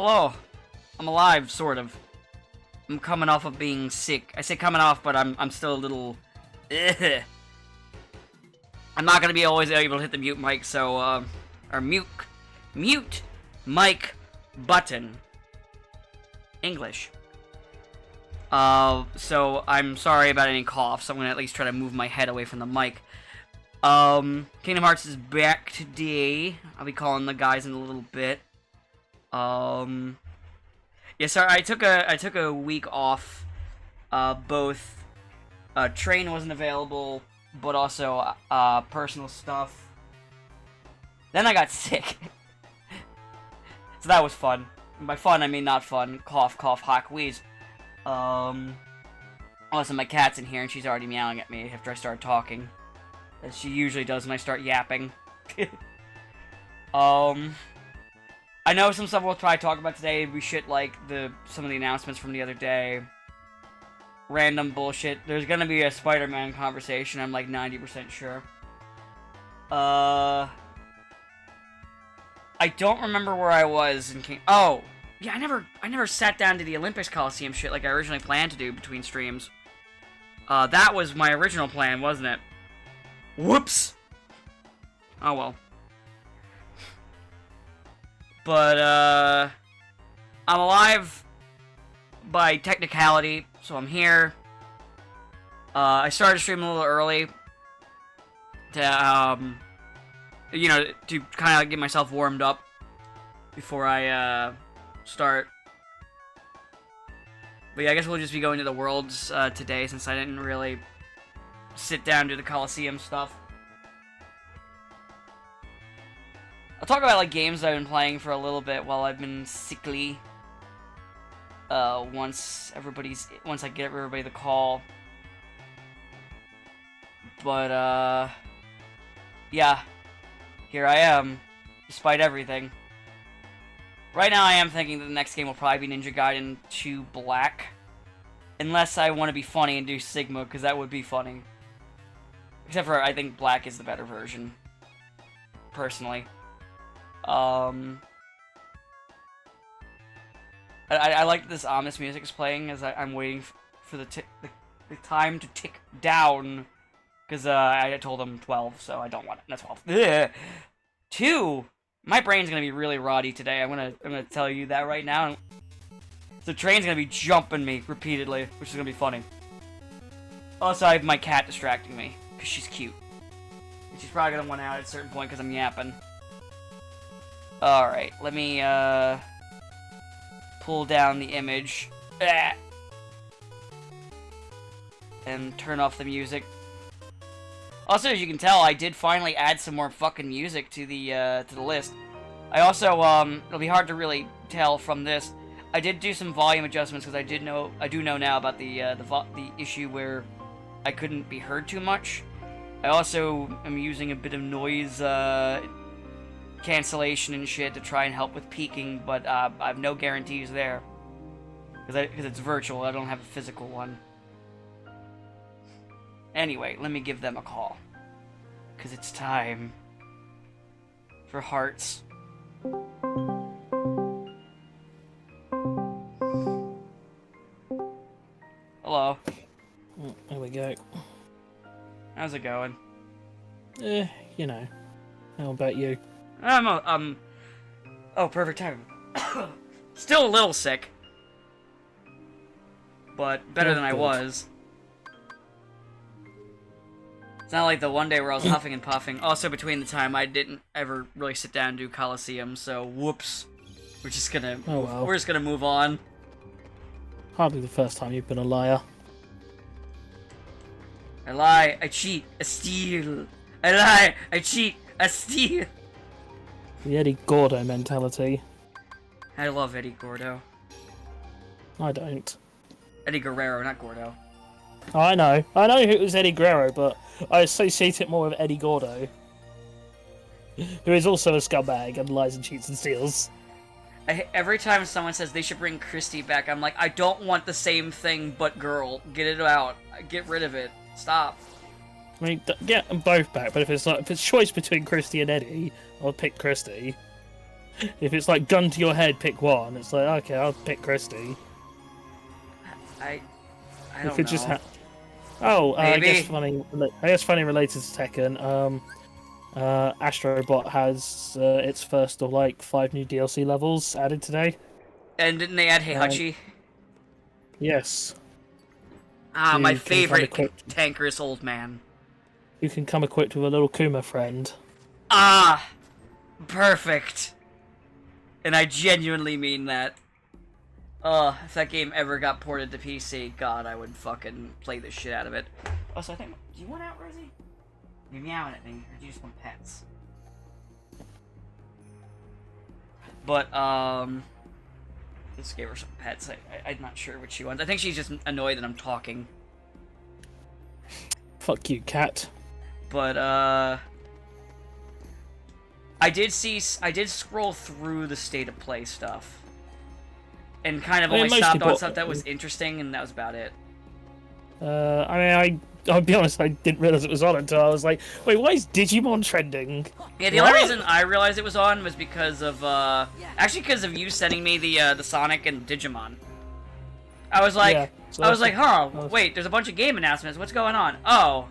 Hello. I'm alive, sort of. I'm coming off of being sick. I say coming off, but I'm still a little... Ugh. I'm not gonna be always able to hit the mute mic, so, or mute mic button. English. So I'm sorry about any coughs. I'm gonna at least try to move my head away from the mic. Kingdom Hearts is back today. I'll be calling the guys in a little bit. Yeah, sorry, I took a week off. Both, train wasn't available, but also, personal stuff. Then I got sick. So that was fun. And by fun, I mean not fun. Cough, cough, hawk, wheeze. Listen, my cat's in here, and she's already meowing at me after I start talking. As she usually does when I start yapping. I know some stuff we'll probably talk about today. We shit like some of the announcements from the other day. Random bullshit. There's gonna be a Spider-Man conversation, I'm like 90% sure. I don't remember where I was in King... Oh! Yeah, I never sat down to the Olympics Coliseum shit like I originally planned to do between streams. That was my original plan, wasn't it? Whoops! Oh well. But, I'm alive by technicality, so I'm here. I started streaming a little early to, you know, to kind of get myself warmed up before I, start. But yeah, I guess we'll just be going to the Worlds, today, since I didn't really sit down to the Coliseum stuff. I'll talk about, like, games I've been playing for a little bit while I've been sickly. Once I get everybody the call. But, yeah. Here I am, despite everything. Right now I am thinking that the next game will probably be Ninja Gaiden 2 Black. Unless I want to be funny and do Sigma, because that would be funny. Except for, I think Black is the better version. Personally. I like this ominous music is playing as I'm waiting for the time to tick down. Because, I told him 12, so I don't want it. Not 12. Ugh. 2! My brain's gonna be really rotty today. I'm gonna tell you that right now. The train's gonna be jumping me repeatedly, which is gonna be funny. Also, I have my cat distracting me, because she's cute. And she's probably gonna want out at a certain point because I'm yapping. Alright, let me, pull down the image. And turn off the music. Also, as you can tell, I did finally add some more fucking music to the list. I also, it'll be hard to really tell from this. I did do some volume adjustments because I do know now about the issue where I couldn't be heard too much. I also am using a bit of noise cancellation and shit to try and help with peaking, but I have no guarantees there because it's virtual. I don't have a physical one. Anyway, let me give them a call because it's time for hearts. Hello. There we go. How's it going? You know. How about you? Oh, perfect time. Still a little sick. But better than I was. It's not like the one day where I was huffing and puffing. Also, between the time, I didn't ever really sit down and do Coliseum, so whoops. We're just gonna... Oh, well. We're just gonna move on. Hardly the first time you've been a liar. I lie, I cheat, I steal. I lie, I cheat, I steal. The Eddie Gordo mentality. I love Eddie Gordo. I don't. Eddie Guerrero, not Gordo. Oh, I know it was Eddie Guerrero, but I associate it more with Eddie Gordo. Who is also a scumbag and lies and cheats and steals. Every time someone says they should bring Christy back, I'm like, I don't want the same thing, but girl. Get it out. Get rid of it. Stop. I mean, get them both back, but if it's choice between Christy and Eddie, I'll pick Christy. If it's like gun to your head, pick one. It's like, okay, I'll pick Christy. I don't if it know. Just oh, I Maybe. guess funny related to Tekken. Astrobot has its first of like 5 new DLC levels added today. And didn't they add Heihachi? Yes. Ah, You my can favorite kinda tankerous old man. You can come equipped with a little Kuma friend. Ah! Perfect. And I genuinely mean that. If that game ever got ported to PC, God, I would fucking play the shit out of it. Also, I think... Do you want out, Rosie? You're meowing at me, or do you just want pets? But, let's give her some pets. I'm not sure what she wants. I think she's just annoyed that I'm talking. Fuck you, cat. But, I did scroll through the state of play stuff. And kind of only stopped on stuff that was interesting, and that was about it. I'll be honest, I didn't realize it was on until I was like, wait, why is Digimon trending? Yeah, the only reason I realized it was on was because of, actually because of you sending me the Sonic and Digimon. I was like, yeah, wait, there's a bunch of game announcements, what's going on? Oh.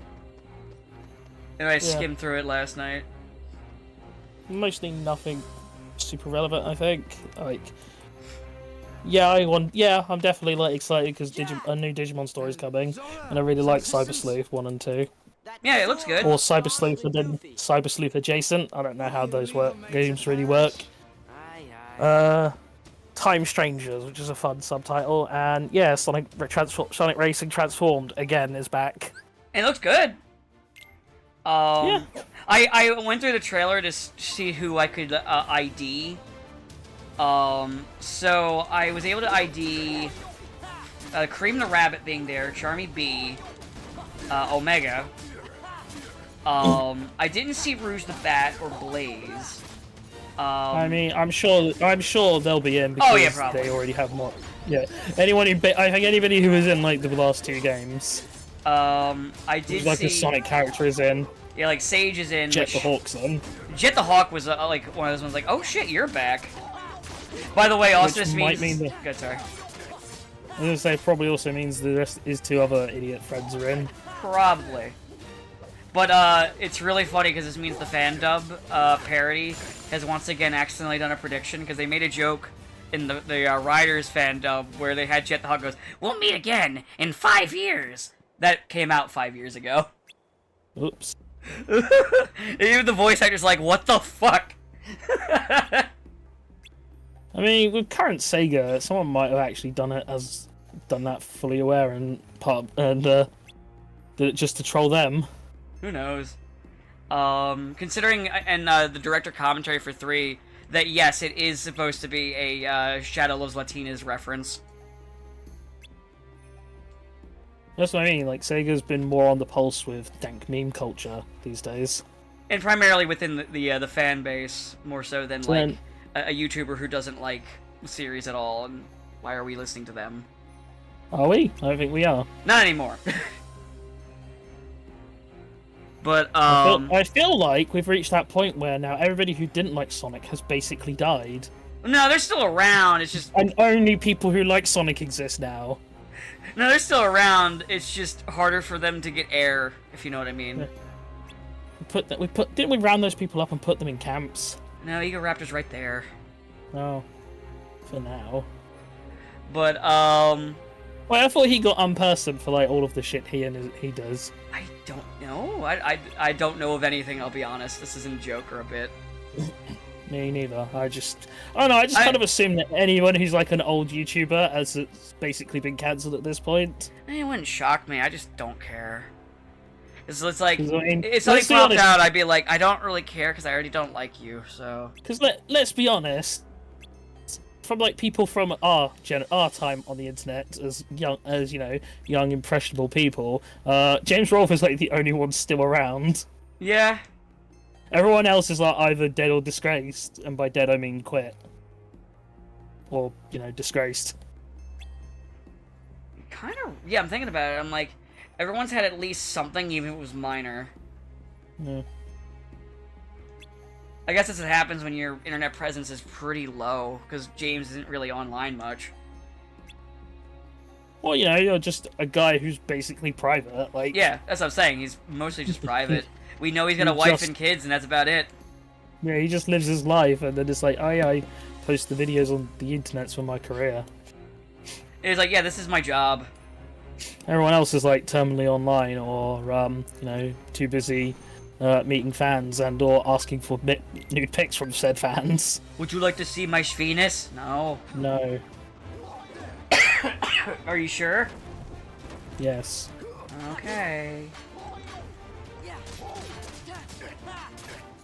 And I skimmed through it last night. Mostly nothing super relevant, I think. Like, I'm definitely like excited because a new Digimon story is coming, and I really like Cyber Sleuth 1 and 2. Yeah, it looks good. Or Cyber Sleuth and then Cyber Sleuth Adjacent. I don't know how those games really work. Time Strangers, which is a fun subtitle, and yeah, Sonic Racing Transformed again is back. It looks good. Yeah. I went through the trailer to see who I could ID. So I was able to ID Cream the Rabbit being there, Charmy B, Omega. I didn't see Rouge the Bat or Blaze. I mean, I'm sure they'll be in because probably. They already have more. Yeah, I think anybody who was in like the last 2 games. I did like a Sonic character is in. Yeah, like Sage is in. Jet the Hawk's in. Jet the Hawk was like one of those ones like, oh shit, you're back. By the way, also this means... Good, sorry. I was gonna say, probably also means the rest is 2 other idiot friends are in. Probably. But, it's really funny because this means the fan dub, parody has once again accidentally done a prediction because they made a joke in the Riders fan dub where they had Jet the Hawk goes, we'll meet again in 5 years! That came out 5 years ago. Oops. Even the voice actor's like, what the fuck? I mean, with current Sega, someone might have actually done that fully aware and did it just to troll them. Who knows? Considering and the director commentary for 3, that yes, it is supposed to be a Shadow Loves Latinas reference. That's what I mean. Like Sega's been more on the pulse with dank meme culture these days, And primarily within the fan base, more so than So like then- a YouTuber who doesn't like the series at all. And why are we listening to them? Are we? I don't think we are. Not anymore. But I feel like we've reached that point where now everybody who didn't like Sonic has basically died, no, they're still around. It's just and only people who like Sonic exist now. no, they're still around. It's just harder for them to get air, if you know what I mean. Yeah. Didn't we round those people up and put them in camps? No, Ego Raptor's right there. No, for now. But Well, I thought he got unpersoned for like all of the shit he does. I don't know. I don't know of anything. I'll be honest. This isn't a joke or a bit. Me neither. I don't know. I just kind of assume that anyone who's like an old YouTuber has it's basically been cancelled at this point. It wouldn't shock me. I just don't care. It's like 'Cause, I mean, if something let's be popped honest. out, I'd be like, I don't really care because I already don't like you. So Because let's be honest, from like people from our time on the internet as young impressionable people, James Rolfe is like the only one still around. yeah, Everyone else is like either dead or disgraced, and by dead I mean quit. Or, disgraced. kind of. Yeah, I'm thinking about it. I'm like, everyone's had at least something, even if it was minor. Yeah. I guess that's what happens when your internet presence is pretty low, because James isn't really online much. Well, you're just a guy who's basically private. Like, Yeah, that's what I'm saying. He's mostly just private. We know he's got a He wife just- and kids, and that's about it. he just lives his life, and then it's like, oh yeah, I post the videos on the internet for my career. It's like, yeah, this is my job. Everyone else is like terminally online, or too busy meeting fans and or asking for nude pics from said fans. Would you like to see my Venus? No. No. Are you sure? Yes. Okay.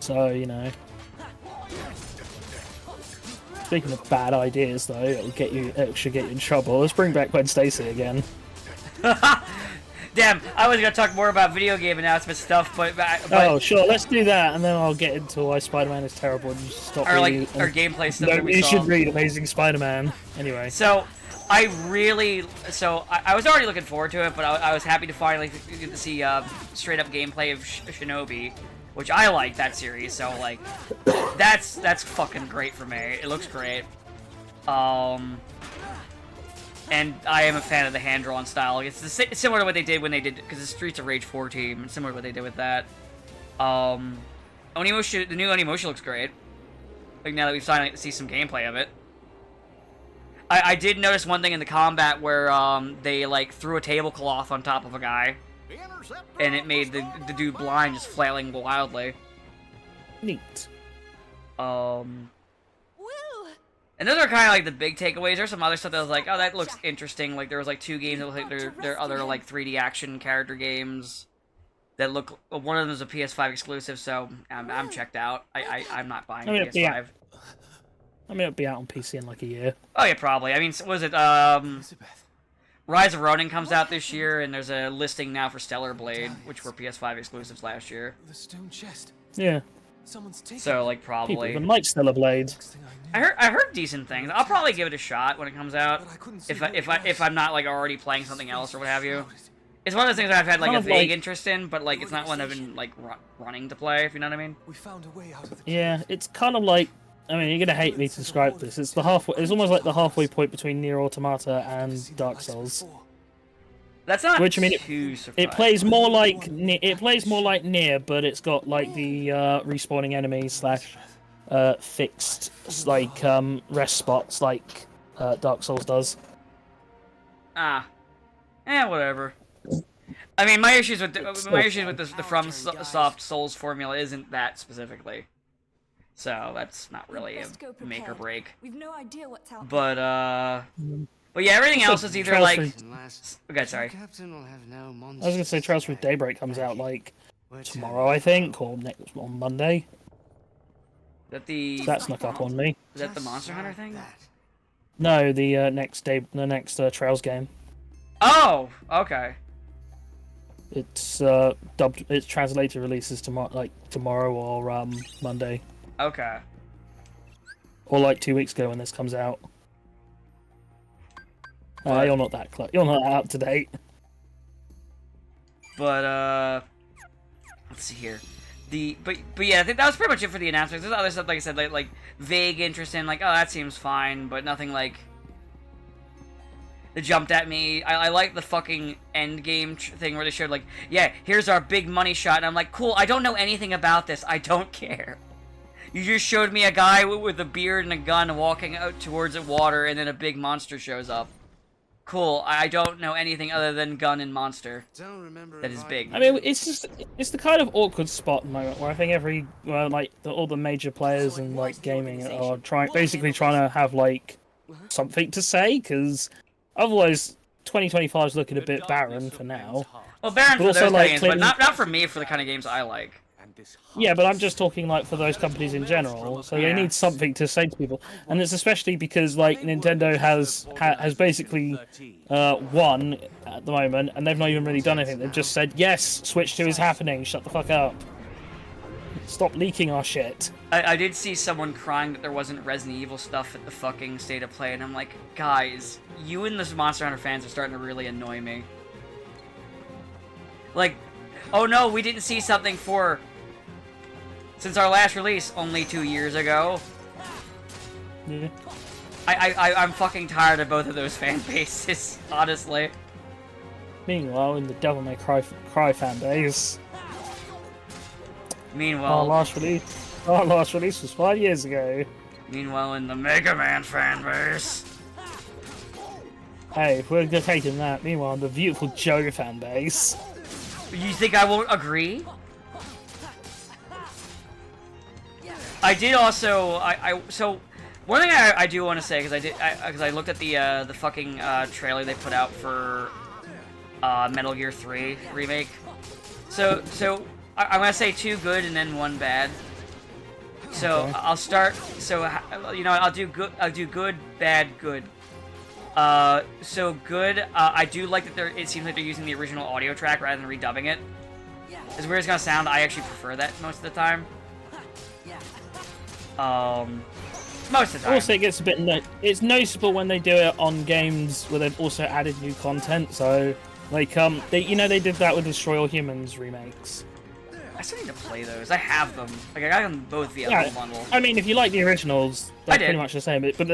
So Speaking of bad ideas, though, it should get you in trouble. Let's bring back Gwen Stacy again. Damn, I was gonna talk more about video game announcement stuff, but Oh, sure, let's do that, and then I'll get into why Spider-Man is terrible and stop or reading. like our gameplay stuff No, that we you saw. should read Amazing Spider-Man. Anyway. So, I was already looking forward to it, but I was happy to finally get to see straight up gameplay of Shinobi, which I like that series. So like, that's fucking great for me. It looks great. And I am a fan of the hand-drawn style. It's similar to what they did when they did, because the Streets of Rage 4 team. It's similar to what they did with that. Onimusha, the new Onimusha looks great. Like now that we've finally see some gameplay of it. I did notice one thing in the combat where they like threw a tablecloth on top of a guy, and it made the dude blind, just flailing wildly. Neat. And those are kind of like the big takeaways. There's some other stuff that was like, oh, that looks interesting. Like there was like 2 games that look like they're other like 3D action character games that look. One of them is a PS5 exclusive, so I'm checked out. I'm not buying a PS5. It'll be out on PC in like a year. Oh yeah, probably. I mean, was it Rise of Ronin comes out this year, and there's a listing now for Stellar Blade, which were PS5 exclusives last year. The stone chest. Yeah. Someone's taken So like People probably. even like Stellar Blade. I heard decent things. I'll probably give it a shot when it comes out. If I'm not like already playing something else or what have you. It's one of those things that I've had like Kind a of vague like- interest in, but like it's not one I've been like running to play. If you know what I mean. We found a way out of the Yeah, it's kind of like. I mean, you're gonna hate me to describe this. It's It's almost like the halfway point between Nier Automata and Dark Souls. That's not Which, I mean, too surprising. It plays more like Nier, but it's got like the respawning enemies / fixed like rest spots like Dark Souls does. Whatever. I mean, my issues with the From Soft Souls formula isn't that specifically. So that's not really a make or break. We've no idea what's out But yeah, everything else is either like. Unless Okay, sorry. Captain will have no I was gonna say Trials with Daybreak comes out like tomorrow, I think, or next on Monday. Is that the So that snuck up on me. is that the Monster Hunter thing? No, the next day, the next Trails game. Oh, okay. It's dubbed. Its translator releases tomorrow, like tomorrow or Monday, Okay. or like 2 weeks ago when this comes out. But- You're not that close. You're not that up to date. But let's see here. But yeah, I think that was pretty much it for the announcements. There's other stuff, like I said, like vague interest in, like, oh, that seems fine, but nothing like that jumped at me. I like the fucking end game thing where they showed, like, yeah, here's our big money shot, and I'm like, cool, I don't know anything about this, I don't care. You just showed me a guy with a beard and a gun walking out towards the water, and then a big monster shows up. Cool, I don't know anything other than gun and monster that is big. I mean, it's the kind of awkward spot moment where I think all the major players in like gaming are basically trying to have like something to say, because otherwise 2025 is looking a bit barren for now. Well, barren for also, those like, kind of games, but not for me, for the kind of games I like. Yeah, but I'm just talking like for those companies in general. So they need something to say to people, and it's especially because like Nintendo has basically won at the moment, and they've not even really done anything. They've just said, yes, Switch 2 is happening. Shut the fuck up. Stop leaking our shit. I did see someone crying that there wasn't Resident Evil stuff at the fucking State of Play, and I'm like, guys, you and the Monster Hunter fans are starting to really annoy me. Like, oh no, we didn't see something for... since our last release, only 2 years ago. Yeah. I'm fucking tired of both of those fan bases, honestly. Meanwhile, in the Devil May Cry fan base, our Meanwhile, last release was 5 years ago. meanwhile, in the Mega Man fan base. Hey, if we're taking that, meanwhile, in the Beautiful Joe fan base. You think I won't agree? I did also, so one thing I do want to say, because I looked at the fucking trailer they put out for Metal Gear 3 remake. So I'm gonna say 2 good and then 1 bad. So Okay. I'll start. So you know, I'll do good, bad, good. So good. I do like that it seems like they're using the original audio track rather than redubbing it. As weird as it's gonna sound, I actually prefer that most of the time. Most of the time. Also, it gets a bit. It's noticeable when they do it on games where they've also added new content. So, like, they did that with Destroy All Humans remakes. I still need to play those. I have them. Like, I got them both via Yeah, Humble Bundle. I mean, if you like the originals, they're pretty much the same. But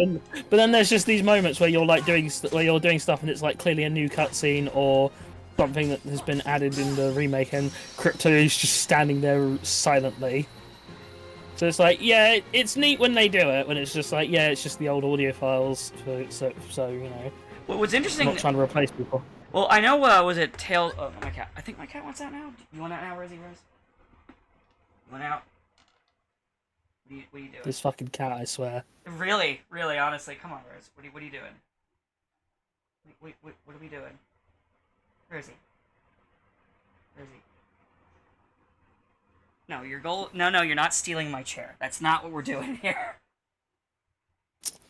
then there's just these moments where you're like doing stuff and it's like clearly a new cutscene or something that has been added in the remake, and Crypto is just standing there silently. So it's like, yeah, it's neat when they do it, when it's just like, yeah, it's just the old audio files, so you know. What's interesting... I'm not trying to replace people. Well, I know, was it Tail... Oh, my cat. I think my cat wants out now. You want out now, Rosie Rose? You want out? What are you doing? This fucking cat, I swear. Really, honestly. Come on, Rose. What are you doing? What are we doing? Rosie. No, your goal... No, you're not stealing my chair. That's not what we're doing here.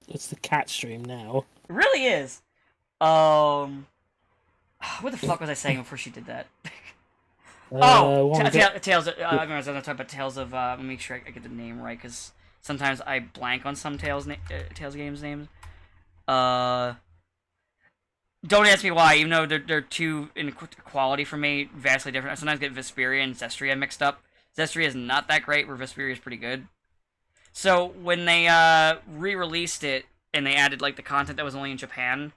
It's the cat stream now. It really is. What the fuck was I saying before she did that? Tales of... I'm going to talk about Tales of... let me make sure I get the name right, because sometimes I blank on some Tales games names. Don't ask me why, even though they're two in quality for me, vastly different. I sometimes get Vesperia and Zestria mixed up. Zestria is not that great, where Vesperia is pretty good. So, when they re-released it, and they added, like, the content that was only in Japan,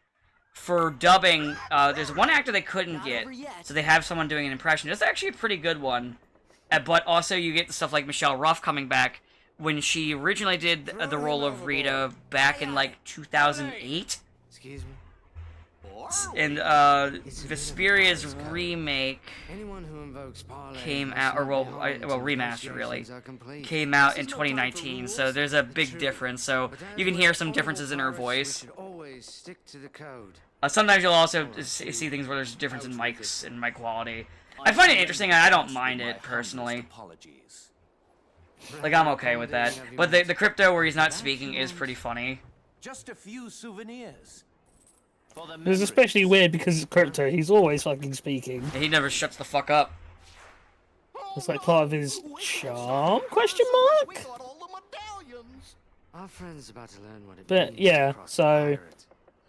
for dubbing, there's one actor they couldn't get, so they have someone doing an impression. It's actually a pretty good one, but also you get stuff like Michelle Ruff coming back, when she originally did the role of Rita back in, like, 2008. Excuse me. And Vesperia's remake came out, or remaster really, came out in 2019. So there's a big difference. So you can hear some differences in her voice. Sometimes you'll also see things where there's a difference in mics and mic quality. I find it interesting, and I don't mind it personally. Apologies. Like, I'm okay with that. But the crypto where he's not speaking is pretty funny. Just a few souvenirs. It's especially weird because it's crypto. He's always fucking speaking. He never shuts the fuck up. It's like part of his charm? Question mark? Our friend's about to learn what it But means yeah, to cross the so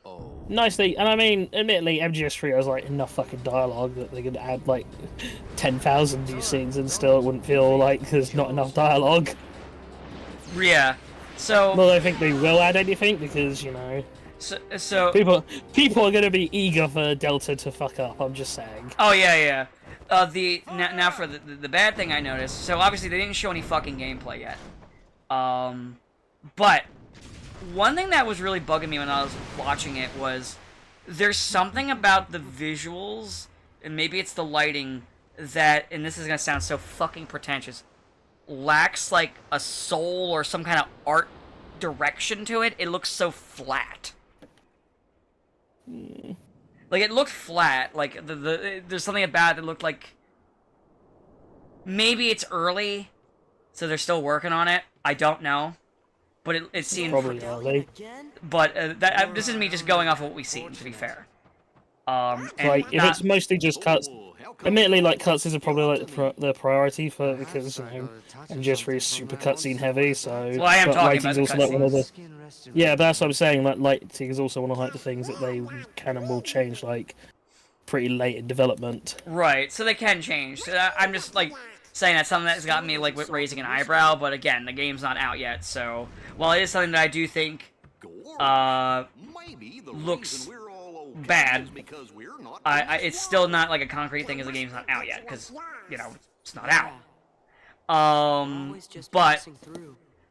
pirate. nicely, and I mean, admittedly, MGS3 has like enough fucking dialogue that they could add like 10,000 new scenes and still it wouldn't feel like there's not enough dialogue. Yeah. So. Well, I think they will add anything because you know. So people are gonna be eager for Delta to fuck up. I'm just saying. Oh yeah. Now for the bad thing I noticed. So obviously they didn't show any fucking gameplay yet. But one thing that was really bugging me when I was watching it was there's something about the visuals, and maybe it's the lighting, that, and this is gonna sound so fucking pretentious, lacks like a soul or some kind of art direction to it. It looks so flat. Like, it looked flat. Like, there's something about it that looked like... Maybe it's early, so they're still working on it. I don't know. But it seemed... Probably early. But this is me just going off of what we've seen, to be fair. And Like, if it's mostly just cuts... Admittedly, like, cuts is probably like the priority for because you know MGS3 is super cutscene heavy, so. Well, I am but talking about lighting's also like one of the. Skin rest in Yeah, but that's what I'm saying. Like, lighting is also one of like the things that they can and will change like pretty late in development. Right, so they can change. So I'm just, like, saying that's something that's got me, like, raising an eyebrow, but again, the game's not out yet, so... While it is something that I do think, looks bad, it's still not, like, a concrete thing as the game's not out yet, because, you know, it's not out. But...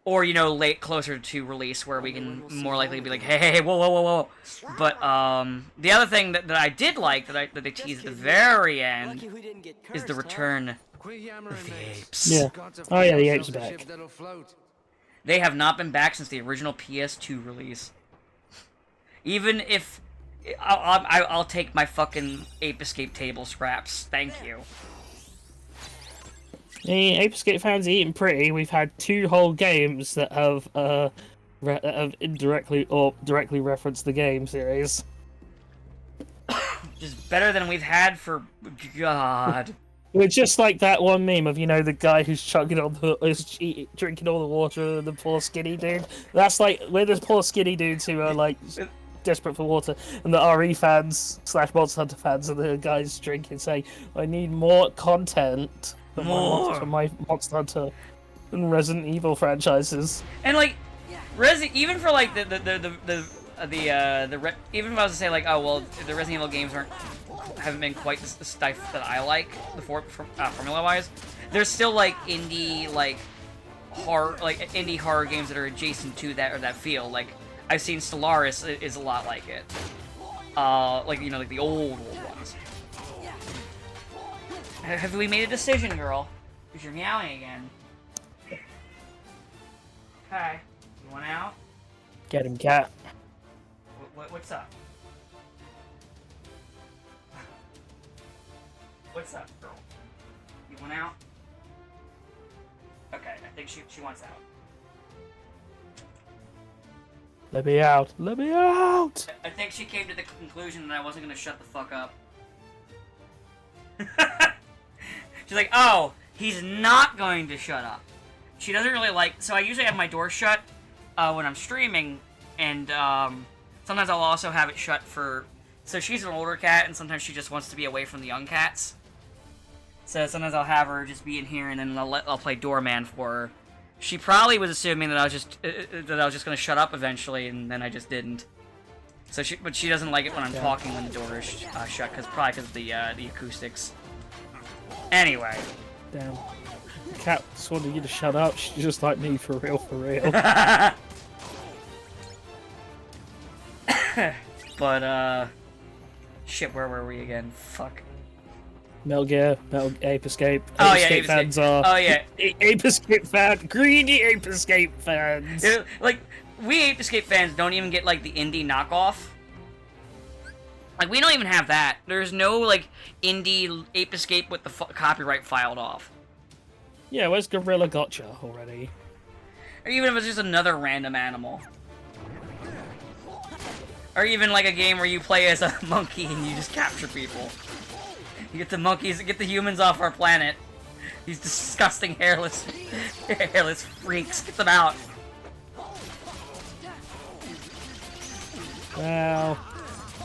Or, you know, closer to release, where we can more likely be like, hey, whoa. But, the other thing that I did like, that they teased at the very end, is the return of the apes. Yeah. Oh yeah, the apes are back. They have not been back since the original PS2 release. Even if... I'll take my fucking Ape Escape table scraps. Thank you. The Ape Escape fans are eating pretty. We've had 2 whole games that have indirectly or directly referenced the game series. Just better than we've had for... God. It's just like that one meme of, you know, the guy who's chugging on the... drinking all the water and the poor skinny dude. That's like, we're this poor skinny dudes who are, like, desperate for water. And the RE fans / Monster Hunter fans are the guys drinking saying, I need more content. For my Monster Hunter and Resident Evil franchises. And like, even for like even if I was to say like, oh well, the Resident Evil games haven't been quite the stuff that I like, formula wise. There's still like indie horror games that are adjacent to that or that feel. Like I've seen Stellaris is a lot like it. Like, you know, like the old ones. Have we made a decision, girl? Because you're meowing again. Okay. You want out? Get him, cat. What's up? What's up, girl? You want out? Okay, I think she wants out. Let me out. Let me out! I think she came to the conclusion that I wasn't going to shut the fuck up. She's like, oh, he's not going to shut up. She doesn't really like... So I usually have my door shut when I'm streaming, and sometimes I'll also have it shut for... So she's an older cat, and sometimes she just wants to be away from the young cats. So sometimes I'll have her just be in here, and then I'll play doorman for her. She probably was assuming that I was just going to shut up eventually, and then I just didn't. So but she doesn't like it when I'm talking when the door is shut, probably because of the acoustics. Anyway. Damn. The cat just wanted you to shut up. She's just like me, for real, for real. But, shit, where were we again? Fuck. Metal Gear, Ape Escape. Oh, Ape yeah, Escape fans are... Oh, yeah. Ape Escape fan, greedy Ape Escape fans. Like, we Ape Escape fans don't even get, like, the indie knockoff. Like, we don't even have that. There's no, like, indie Ape Escape with the copyright filed off. Yeah, where's Gorilla Gotcha already? Or even if it's just another random animal. Or even, like, a game where you play as a monkey and you just capture people. You get the monkeys, get the humans off our planet. These disgusting hairless freaks. Get them out. Well,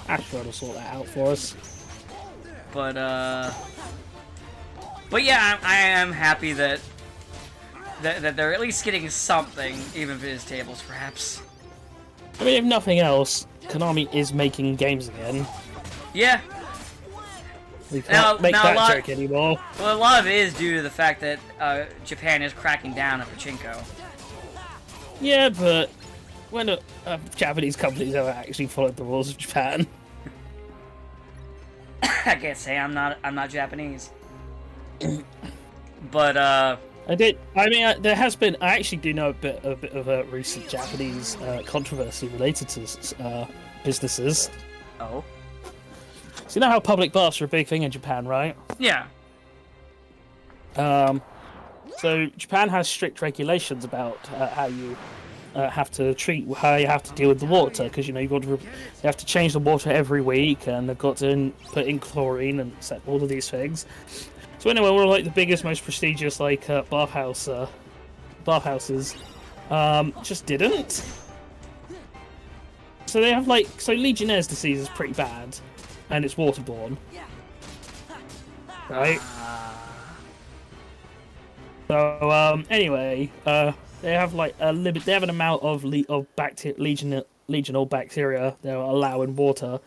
Asteroid will sort that out for us. But yeah, I am happy that they're at least getting something, even if it is tables, perhaps. I mean, if nothing else, Konami is making games again. Yeah. We can't make that joke anymore. Well, a lot of it is due to the fact that Japan is cracking down on pachinko. Yeah, but when Japanese companies ever actually followed the rules of Japan? I can't say I'm not Japanese. But I did. I mean, there has been. I actually do know a bit of a recent Japanese controversy related to businesses. Oh. So you know how public baths are a big thing in Japan, right? Yeah. So Japan has strict regulations about how you have to how you have to deal with the water, because you have to change the water every week, and they've got to put in chlorine and set all of these things. So anyway, one of like the biggest, most prestigious bathhouses just didn't. So they have Legionnaire's disease is pretty bad, and it's waterborne, right? So anyway, they have like a limit. They have an amount of legional bacteria they'll allow in water.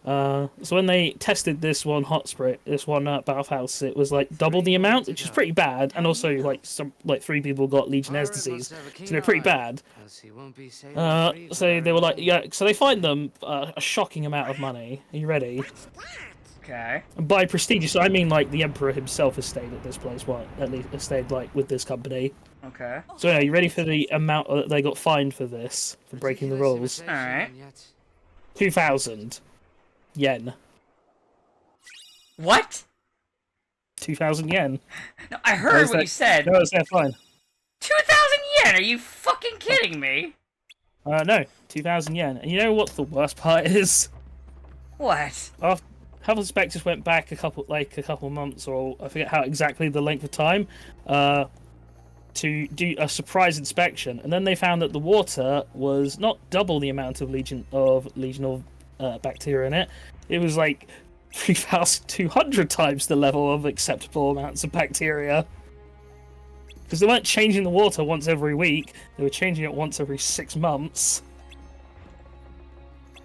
So when they tested this one bathhouse, it was like double the amount, which is pretty bad. And also like 3 people got Legionnaire's disease, so they're pretty bad. So they were like, yeah. So they fined them a shocking amount of money. Are you ready? Okay. And by prestigious, I mean like the emperor himself has stayed at this place. At least has stayed like with this company. Okay. So are you ready for the amount that they got fined for this, for breaking the rules? All right. 2,000 yen. What? 2,000 yen. No, I heard what you said. No, it's their fine. 2,000 yen? Are you fucking kidding me? No, 2,000 yen. And you know what the worst part is? What? Health inspectors went back a couple months, or I forget how exactly the length of time, to do a surprise inspection, and then they found that the water was not double the amount of legional bacteria in it. It was like 3,200 times the level of acceptable amounts of bacteria. Because they weren't changing the water once every week; they were changing it once every 6 months.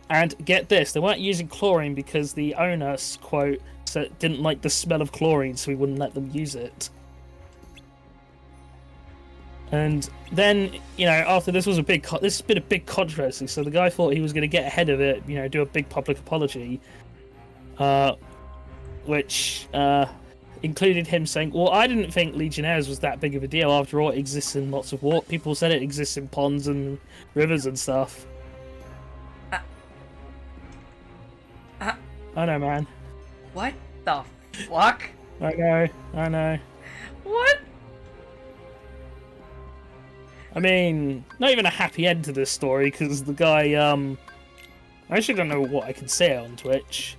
And get this, they weren't using chlorine because the owner, quote, didn't like the smell of chlorine, so he wouldn't let them use it. And then, after this has been a big controversy, so the guy thought he was going to get ahead of it, do a big public apology, which included him saying, well, I didn't think Legionnaires was that big of a deal. After all, it exists in lots of water. People said it exists in ponds and rivers and stuff. I know, man. What the fuck? I know. What? I mean, not even a happy end to this story, because the guy, I actually don't know what I can say on Twitch.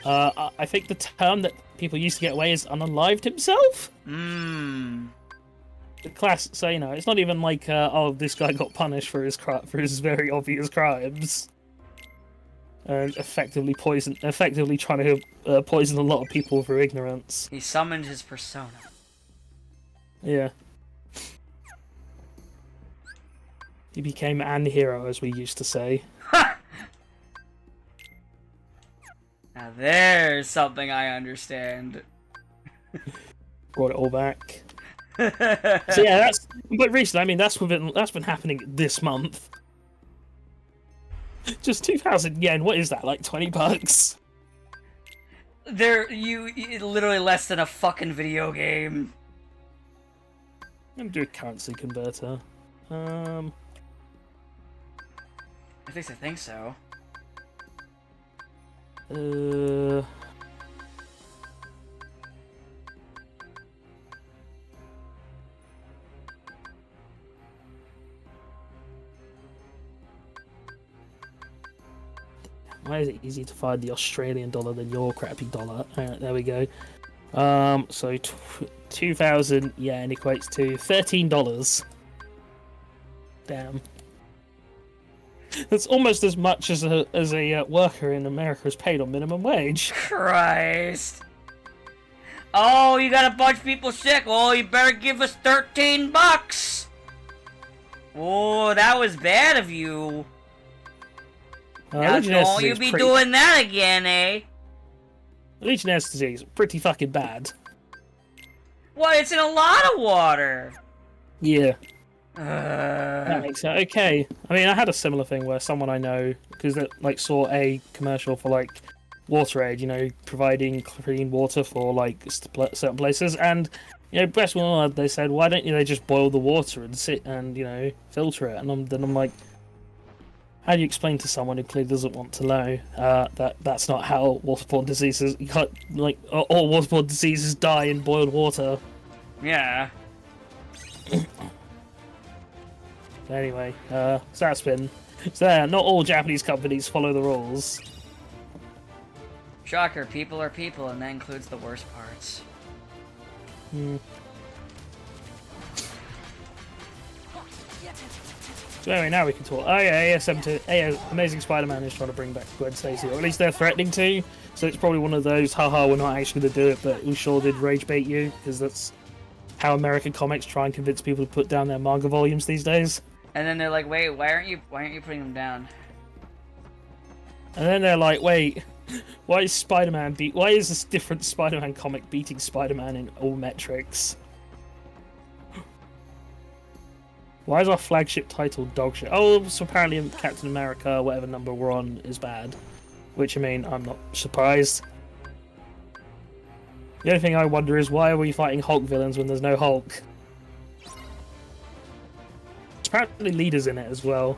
I think the term that people used to get away is unalived himself? Mmm. The class, so, it's not even like, this guy got punished for his very obvious crimes. And effectively trying to poison a lot of people through ignorance. He summoned his persona. Yeah. He became an hero, as we used to say. Ha! Now there's something I understand. Brought it all back. So yeah, but recently, I mean, that's been happening this month. Just 2,000 yen. What is that? Like $20? Literally less than a fucking video game. I'm gonna do a currency converter. At least I think so. Why is it easier to find the Australian dollar than your crappy dollar? Alright, there we go. So 2,000 yen equates to $13. Damn. That's almost as much as a worker in America is paid on minimum wage. Christ. Oh, you got a bunch of people sick. Oh, you better give us 13 bucks. Oh, that was bad of you. Now don't you be doing that again, eh? Legionnaires' disease, pretty fucking bad. What? It's in a lot of water. Yeah. That makes it okay. I mean, I had a similar thing where someone I know, because like saw a commercial for like WaterAid, you know, providing clean water for like certain places, and you know, best one they said, why don't you they just boil the water and sit and you know filter it? And then I'm like, how do you explain to someone who clearly doesn't want to know that that's not how waterborne diseases? You can't like all waterborne diseases die in boiled water. Yeah. Anyway, so that's been so. Not all Japanese companies follow the rules. Shocker, people are people, and that includes the worst parts. So anyway, now we can talk. Oh yeah, Amazing Spider-Man is trying to bring back Gwen Stacy, or at least they're threatening to. So it's probably one of those, haha, we're not actually going to do it, but we sure did rage bait you, because that's how American comics try and convince people to put down their manga volumes these days. And then they're like, wait, why aren't you putting them down? And then they're like, wait, why is this different Spider-Man comic beating Spider-Man in all metrics? Why is our flagship title dog shit? Oh, so apparently Captain America, whatever number we're on, is bad. Which, I mean, I'm not surprised. The only thing I wonder is, why are we fighting Hulk villains when there's no Hulk? There's apparently leaders in it as well.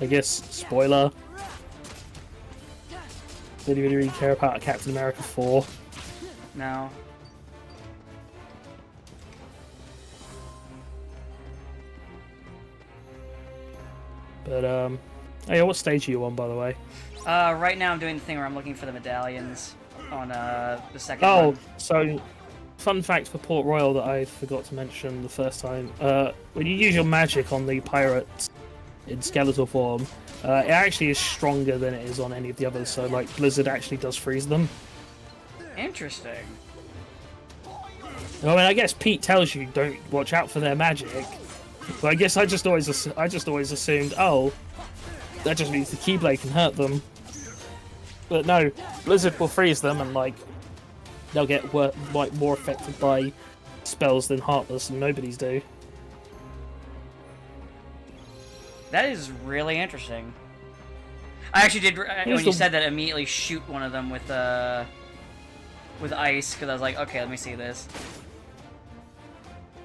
I guess, spoiler. Did you really care about Captain America 4? No. But, hey, what stage are you on, by the way? Right now I'm doing the thing where I'm looking for the medallions on, the second Oh, run. so, fun fact for Port Royal that I forgot to mention the first time. When you use your magic on the pirates in skeletal form, it actually is stronger than it is on any of the others, so, like, Blizzard actually does freeze them. Interesting. I mean, I guess Pete tells you, don't watch out for their magic. But I guess I just always assumed, oh, that just means the Keyblade can hurt them. But no, Blizzard will freeze them, and like they'll get like more affected by spells than Heartless, and nobody's do. That is really interesting. I actually did, when you said that, immediately shoot one of them with ice, because I was like, okay, let me see this.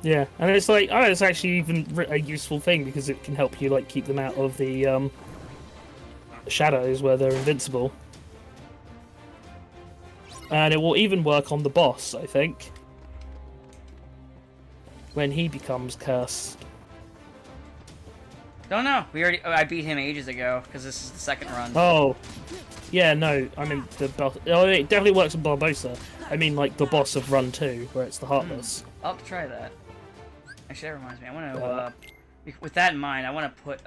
Yeah, and it's like, oh, it's actually even a useful thing, because it can help you like keep them out of the shadows where they're invincible. And it will even work on the boss, I think, when he becomes cursed. Don't know. I beat him ages ago, because this is the second run. Oh, yeah, no, I mean, it definitely works on Barbosa. I mean, like, the boss of Run 2, where it's the Heartless. I'll have to try that. Actually, that reminds me. I want to, with that in mind, I want to put,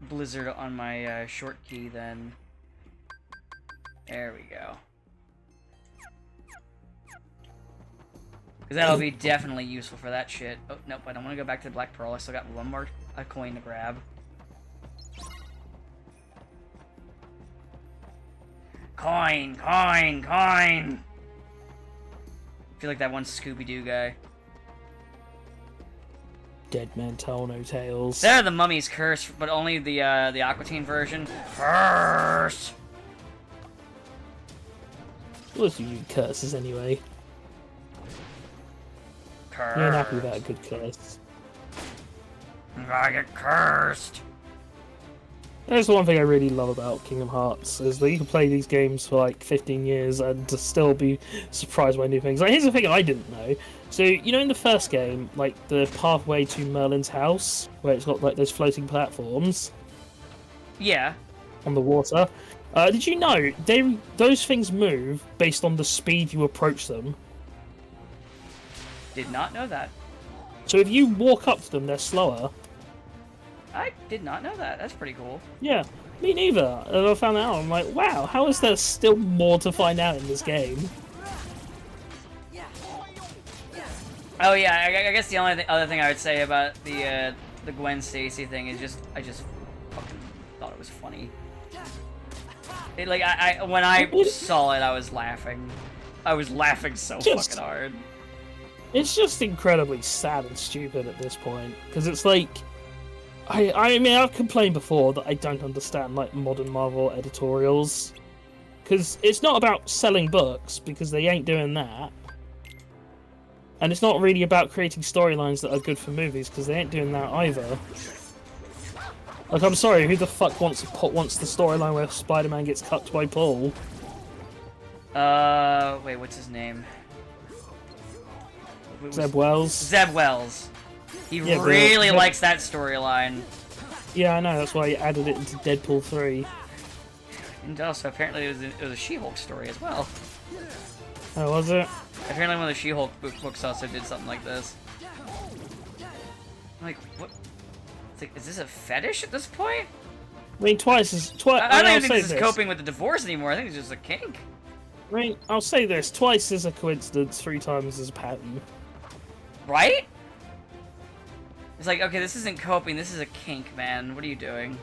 Blizzard on my, short key, then. There we go. Because that'll be definitely useful for that shit. Oh, nope, I don't want to go back to the Black Pearl. I still got one more coin to grab. Coin! Coin! Coin! I feel like that one Scooby-Doo guy. Dead Man Tell No Tales. They're the Mummy's Curse, but only the Aquatine version. Curse! What's you curses anyway? Curse. You're happy about a good curse. I get cursed. That's the one thing I really love about Kingdom Hearts, is that you can play these games for like 15 years and to still be surprised by new things. Like, here's the thing I didn't know. So, you know, in the first game, like the pathway to Merlin's house, where it's got like those floating platforms Yeah. on the water. Did you know those things move based on the speed you approach them? Did not know that. So if you walk up to them, they're slower. I did not know that. That's pretty cool. Yeah, me neither. And I found out, I'm like, wow, how is there still more to find out in this game? Oh yeah, I guess the only other thing I would say about the Gwen Stacy thing is I just fucking thought it was funny. It, like when I saw it, I was laughing. I was laughing so fucking hard. It's just incredibly sad and stupid at this point, because it's like, I mean, I've complained before that I don't understand like modern Marvel editorials, because it's not about selling books, because they ain't doing that. And it's not really about creating storylines that are good for movies, because they ain't doing that either. Like, I'm sorry, who the fuck wants the storyline where Spider-Man gets cut by Paul? Wait, what's his name? Zeb Wells? Zeb Wells. He Yeah, really likes that storyline. Yeah, I know, that's why he added it into Deadpool 3. And also, apparently it was a She-Hulk story as well. Oh, was it? Apparently one of the She-Hulk books also did something like this. I'm like, what? It's like, is this a fetish at this point? I mean, I I don't even think this is coping with the divorce anymore. I think it's just a kink. I mean, I'll say this, twice is a coincidence, 3 times is a pattern. Right? It's like, okay, this isn't coping, this is a kink, man. What are you doing?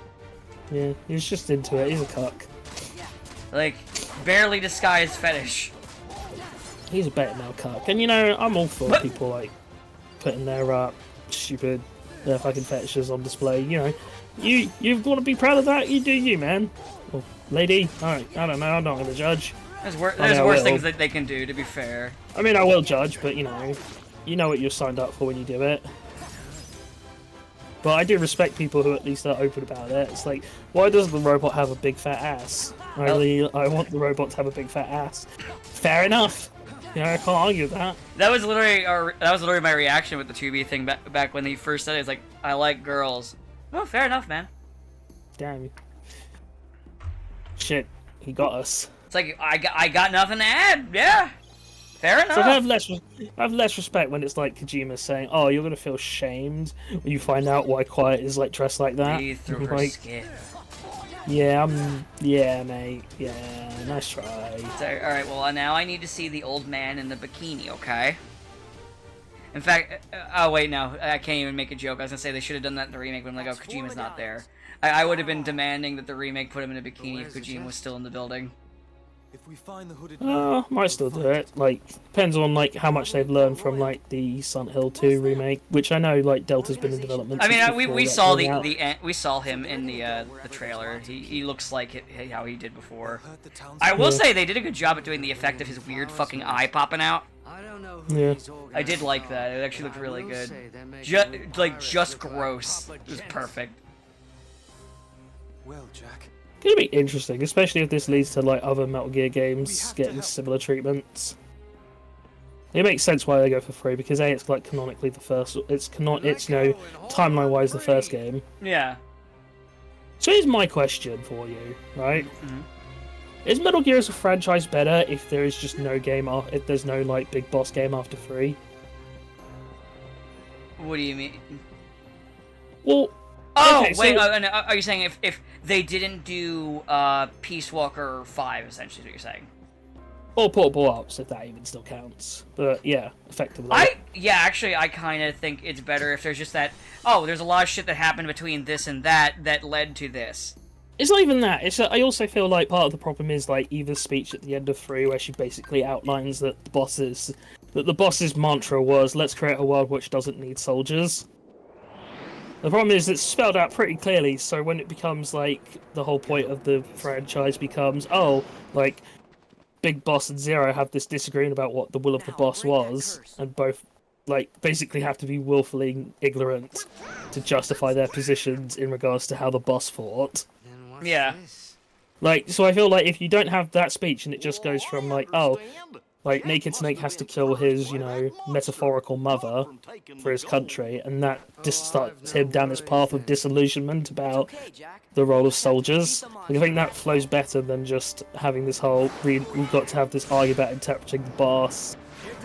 Yeah, he's just into it, he's a cuck. Like, barely disguised fetish. He's a better now cuck. And you know, I'm all for people like putting their stupid fucking fetishes on display. You know, you've got to be proud of that. You do you, man. Well, lady, alright, I don't know, I'm not gonna judge. There's worse things that they can do, to be fair. I mean, I will judge, but you know what you're signed up for when you do it. But I do respect people who at least are open about it. It's like, why doesn't the robot have a big fat ass? I want the robot to have a big fat ass. Fair enough. You know, I can't argue with that. That was literally my reaction with the 2B thing back when he first said it. It's like, I like girls. Oh, fair enough, man. Damn. Shit, he got us. It's like, I got nothing to add. Yeah. Fair enough. So I have less respect when it's like Kojima saying, "Oh, you're gonna feel shamed when you find out why Quiet is like dressed like that." Breathe through her like, skin. Yeah, mate. Yeah, nice try. So, alright, well, now I need to see the old man in the bikini, okay? In fact, oh wait, no, I can't even make a joke. I was gonna say they should have done that in the remake, but I'm like, oh, Kojima's not there. I would have been demanding that the remake put him in a bikini if Kojima was still in the building. If we find the hooded Might still do it. Like, depends on like how much they've learned from like the Silent Hill 2 remake, which I know like Delta's been in development. I mean, we saw we saw out. him in the trailer. He looks like how he did before. I will say they did a good job at doing the effect of his weird fucking eye popping out. I don't know Yeah. I did like that. It actually looked really good. Just gross. It was perfect. Well, Jack. It's gonna be interesting, especially if this leads to like other Metal Gear games getting similar treatments. It makes sense why they go for free because A, it's like canonically the first. It's timeline wise the first game. Yeah. So here's my question for you, right? Mm-hmm. Is Metal Gear as a franchise better if there is just no game if there's no like big boss game after 3? What do you mean? Well. Oh, okay, wait, so... are you saying if they didn't do Peace Walker 5, essentially, is what you're saying? Or Portable Ops, if that even still counts. But yeah, effectively. Actually, I kind of think it's better if there's just that, oh, there's a lot of shit that happened between this and that led to this. It's not even that. I also feel like part of the problem is like Eva's speech at the end of 3, where she basically outlines that the boss's mantra was, let's create a world which doesn't need soldiers. The problem is it's spelled out pretty clearly, so when it becomes like the whole point of the franchise becomes, oh, like Big Boss and Zero have this disagreement about what the will of the boss was, and both like basically have to be willfully ignorant to justify their positions in regards to how the boss fought. Yeah. This? Like, so I feel like if you don't have that speech and it just goes from like, oh, like Naked Snake has to kill his, you know, metaphorical mother for his country, and that just starts him down this path of disillusionment about the role of soldiers. Like, I think that flows better than just having this whole we've got to have this argument about interpreting the boss,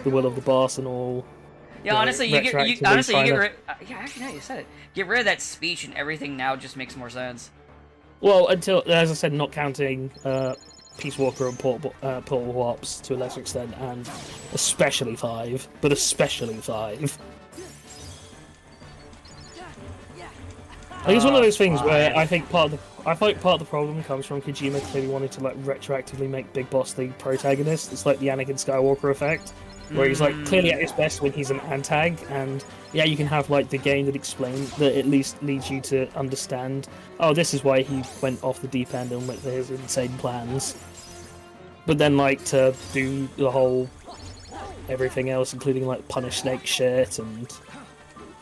the will of the boss, and all. Yeah, know, honestly, you get retroactively rid. Yeah, actually, no, you said it. Get rid of that speech, and everything now just makes more sense. Well, until, as I said, not counting Peace Walker and Portal Warps to a lesser extent, and especially 5, but especially 5. I think it's one of those things where I think part of the problem comes from Kojima clearly wanting to like retroactively make Big Boss the protagonist. It's like the Anakin Skywalker effect, where he's like clearly at his best when he's an antag, and yeah, you can have like the game that explains that at least leads you to understand. Oh, this is why he went off the deep end and went for his insane plans. But then like to do the whole everything else, including like punish Snake shit, and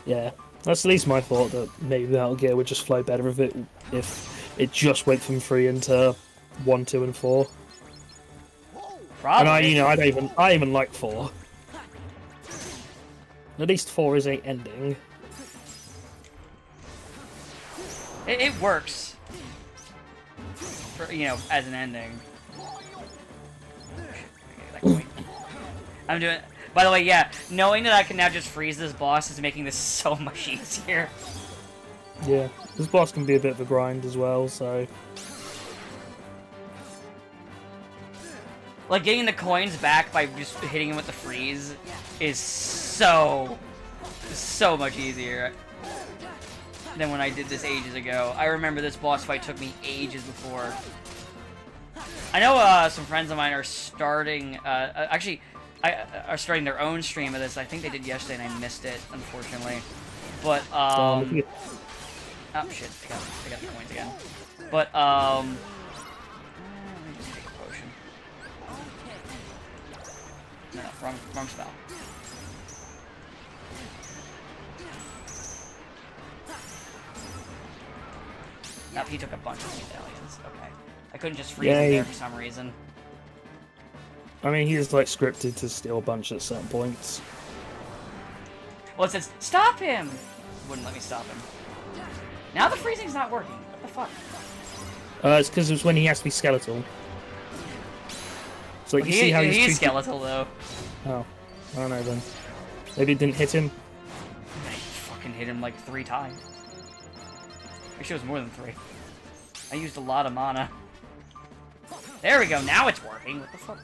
yeah. That's at least my thought, that maybe Metal Gear would just flow better if it just went from 3 into 1, 2, and 4. Probably. And I even like 4. At least 4 is an ending. It works. For, you know, as an ending. I'm doing. By the way, yeah, knowing that I can now just freeze this boss is making this so much easier. Yeah, this boss can be a bit of a grind as well, so... Like, getting the coins back by just hitting him with the freeze is so much easier than when I did this ages ago. I remember this boss fight took me ages before. I know some friends of mine are starting, are starting their own stream of this. I think they did yesterday and I missed it, unfortunately. But, oh shit, I got the coins again. But, let me just take a potion. No, wrong spell. Nope, he took a bunch of medallions. Okay. I couldn't just freeze him there for some reason. I mean, he's like scripted to steal a bunch at certain points. Well, it says, stop him! Wouldn't let me stop him. Now the freezing's not working. What the fuck? It's because it was when he has to be skeletal. So like, you see how he's treated... skeletal, though. Oh, I don't know then. Maybe it didn't hit him? I fucking hit him like 3 times. Actually, it was more than 3. I used a lot of mana. There we go, now it's working. What the fuck?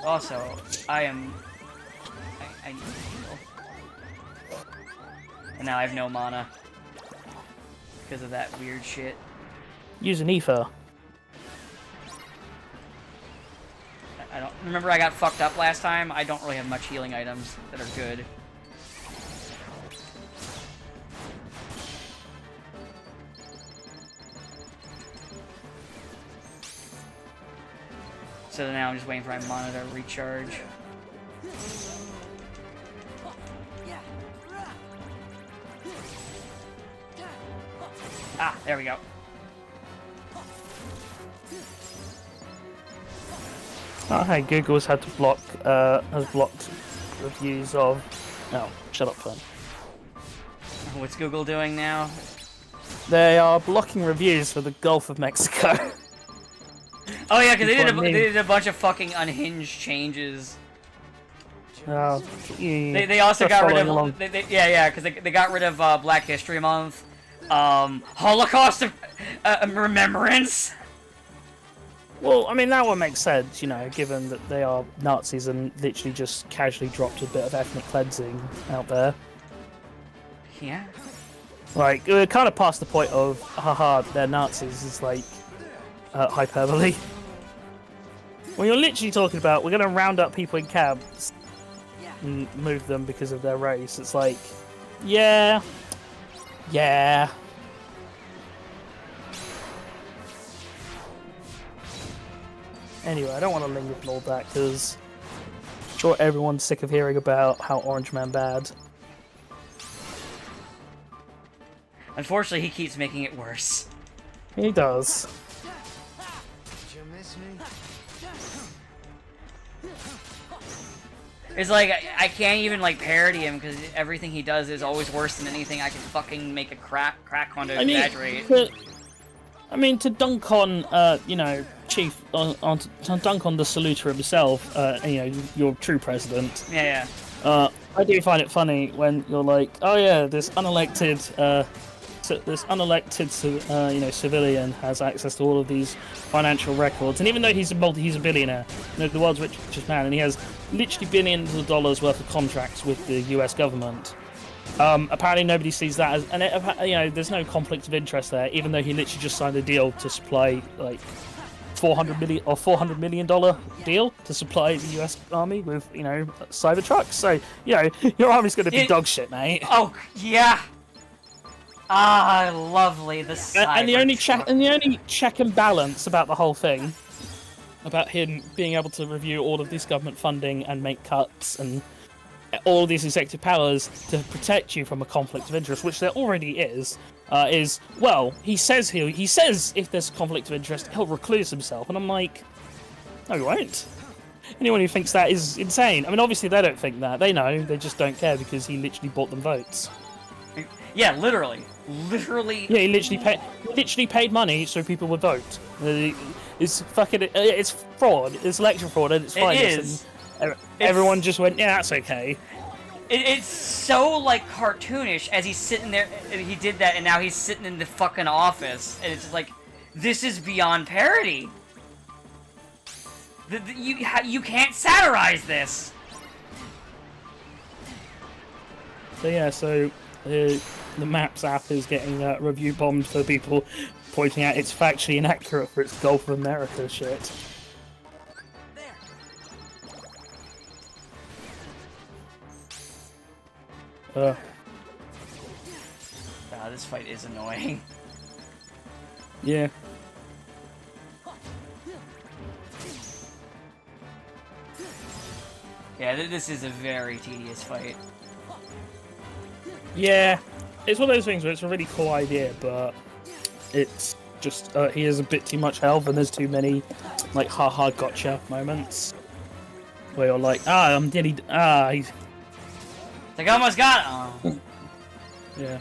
Also, I need to heal. And now I have no mana. Because of that weird shit. Use an ether. I don't remember I got fucked up last time. I don't really have much healing items that are good. So now I'm just waiting for my mana to recharge. Ah, there we go. Oh, hey, Google's had to has blocked reviews of... Oh, shut up, phone. What's Google doing now? They are blocking reviews for the Gulf of Mexico. Oh yeah, because they did a bunch of fucking unhinged changes. Oh, they also got rid of because they got rid of Black History Month, Holocaust of Remembrance. Well, I mean that one makes sense, you know, given that they are Nazis and literally just casually dropped a bit of ethnic cleansing out there. Yeah. Like we're kind of past the point of haha, they're Nazis. It's like hyperbole. When you're literally talking about we're going to round up people in camps and move them because of their race, it's like, yeah. Anyway, I don't want to linger on all that because I'm sure everyone's sick of hearing about how Orange Man bad. Unfortunately, he keeps making it worse. He does. Did you miss me? It's like, I can't even, like, parody him, because everything he does is always worse than anything I can fucking make a crack on to exaggerate. To dunk on, you know, Chief, to dunk on the saluter himself, you know, your true president. Yeah. I do find it funny when you're like, oh yeah, this unelected, you know, civilian has access to all of these financial records, and even though he's a billionaire, you know, the world's richest man, and he has literally billions of dollars worth of contracts with the U.S. government. Apparently nobody sees that as, and you know, there's no conflict of interest there, even though he literally just signed a deal to supply like $400 million deal to supply the U.S. Army with, you know, cyber trucks. So, you know, your army's going to be dog shit, mate. Oh yeah. Ah, lovely. The cyber and the only truck. check and balance about the whole thing, about him being able to review all of this government funding and make cuts and all of these executive powers to protect you from a conflict of interest, which there already is well, he says if there's a conflict of interest, he'll recluse himself, and I'm like, no, he won't. Anyone who thinks that is insane. I mean, obviously they don't think that. They know. They just don't care because he literally bought them votes. Yeah, literally. Yeah, he literally paid money so people would vote. It's fucking. It's fraud. It's election fraud, and it's fine. It is. Everyone just went, yeah, that's okay. It's so, like, cartoonish as he's sitting there, and he did that, and now he's sitting in the fucking office, and it's just like, this is beyond parody. You can't satirize this. So yeah, the Maps app is getting review bombed for people pointing out it's factually inaccurate for its Gulf of America shit. This fight is annoying. Yeah. Yeah, this is a very tedious fight. Yeah, it's one of those things where it's a really cool idea, but it's just he has a bit too much health, and there's too many like haha gotcha moments where you're like, he's... Like, I almost got it. Yeah.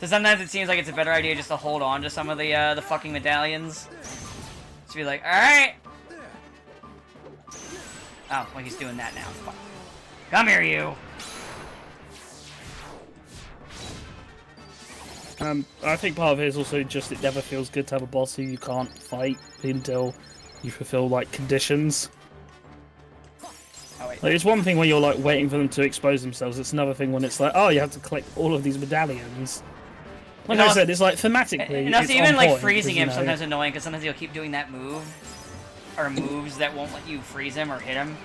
So sometimes it seems like it's a better idea just to hold on to some of the fucking medallions. Just be like, alright! Oh, well, he's doing that now. Fuck. Come here, you! I think part of it is also just it never feels good to have a boss who you can't fight until you fulfill, like, conditions. Oh, wait. Like, it's one thing when you're, like, waiting for them to expose themselves. It's another thing when it's like, oh, you have to collect all of these medallions. Like I said, it's like, thematically, and also, it's even, on like, point, freezing him you know, sometimes annoying, because sometimes he'll keep doing that move. Or moves that won't let you freeze him or hit him.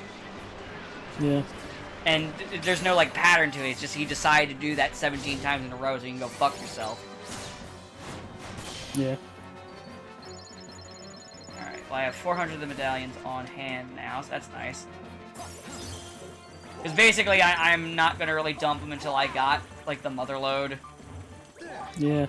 Yeah. And there's no, like, pattern to it. It's just he decided to do that 17 times in a row so you can go fuck yourself. Yeah. Alright, well, I have 400 of the medallions on hand now, so that's nice. Because basically, I'm not going to really dump them until I got, like, the mother load. Yeah.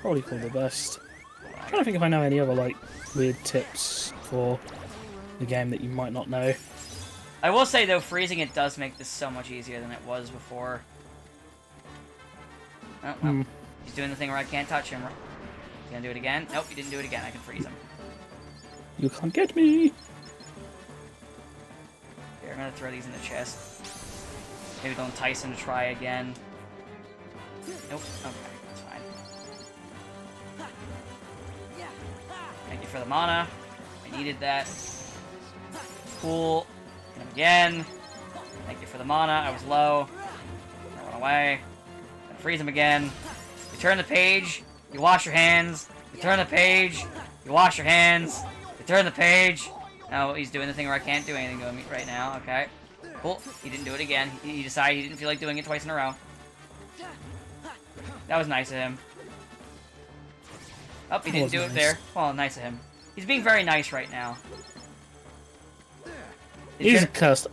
Probably called the best. I'm trying to think if I know any other, like, weird tips for the game that you might not know. I will say, though, freezing it does make this so much easier than it was before. Oh, well. He's doing the thing where I can't touch him. He's gonna do it again? Nope, he didn't do it again. I can freeze him. You can't get me! Here, I'm gonna throw these in the chest. Maybe they'll entice him to try again. Nope. Okay, that's fine. Thank you for the mana. I needed that. Cool. Hit him again. Thank you for the mana. I was low. I run away. Then freeze him again. You turn the page. You wash your hands. You turn the page. You wash your hands. You turn the page. No, he's doing the thing where I can't do anything to him right now. Okay. Cool. He didn't do it again. He decided he didn't feel like doing it twice in a row. That was nice of him. Oh, he didn't do it there. Well, nice of him. He's being very nice right now. He's a curse.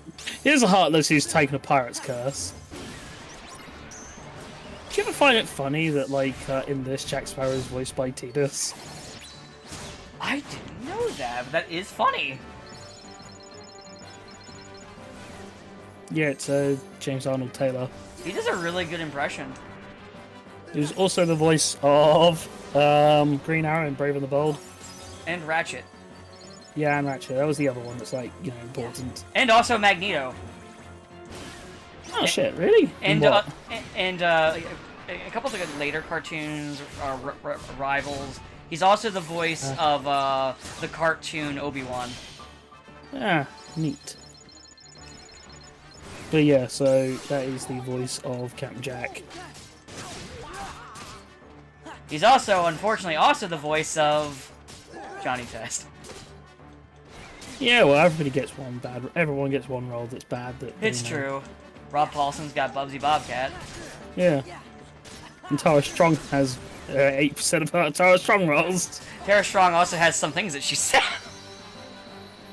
He's a heartless who's taken a pirate's curse. Do you ever find it funny that, like, in this, Jack Sparrow is voiced by Tidus? I didn't know that, but that is funny. Yeah, it's James Arnold Taylor. He does a really good impression. He was also the voice of Green Arrow in Brave and the Bold. And Ratchet. Yeah, and Ratchet. That was the other one that's, like, you know, important. And also Magneto. Oh, shit, really? And what? a couple of the later cartoons are rivals. He's also the voice of the cartoon Obi-Wan. Ah, neat. But yeah, so that is the voice of Captain Jack. He's also, unfortunately, also the voice of Johnny Test. Yeah, well, everybody gets one bad. Everyone gets one role that's bad. It's true. Rob Paulson's got Bubsy Bobcat. Yeah. And Tara Strong has 8% of her Tara Strong roles. Tara Strong also has some things that she said.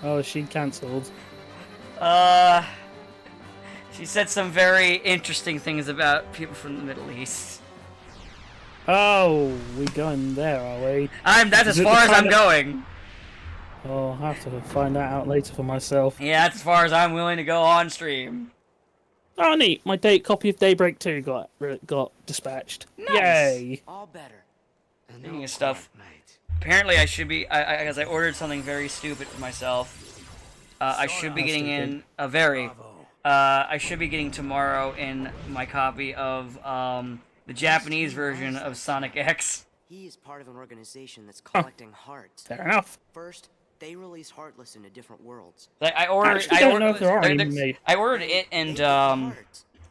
Oh, she cancelled. She said some very interesting things about people from the Middle East. Oh, we going there, are we? That's as far as I'm going. Oh, I'll have to find that out later for myself. Yeah, that's as far as I'm willing to go on stream. Oh, neat. My copy of Daybreak 2 got dispatched. Nice. Yay. All better. And Speaking no of stuff, quiet night. apparently I should be, because I ordered something very stupid for myself. I should be getting in a very, I should be getting tomorrow in my copy of the Japanese version of Sonic X. He is part of an organization that's collecting hearts. Fair enough. First, they release Heartless into different worlds. Like I ordered, Actually, I don't know if there are any made. I ordered it, and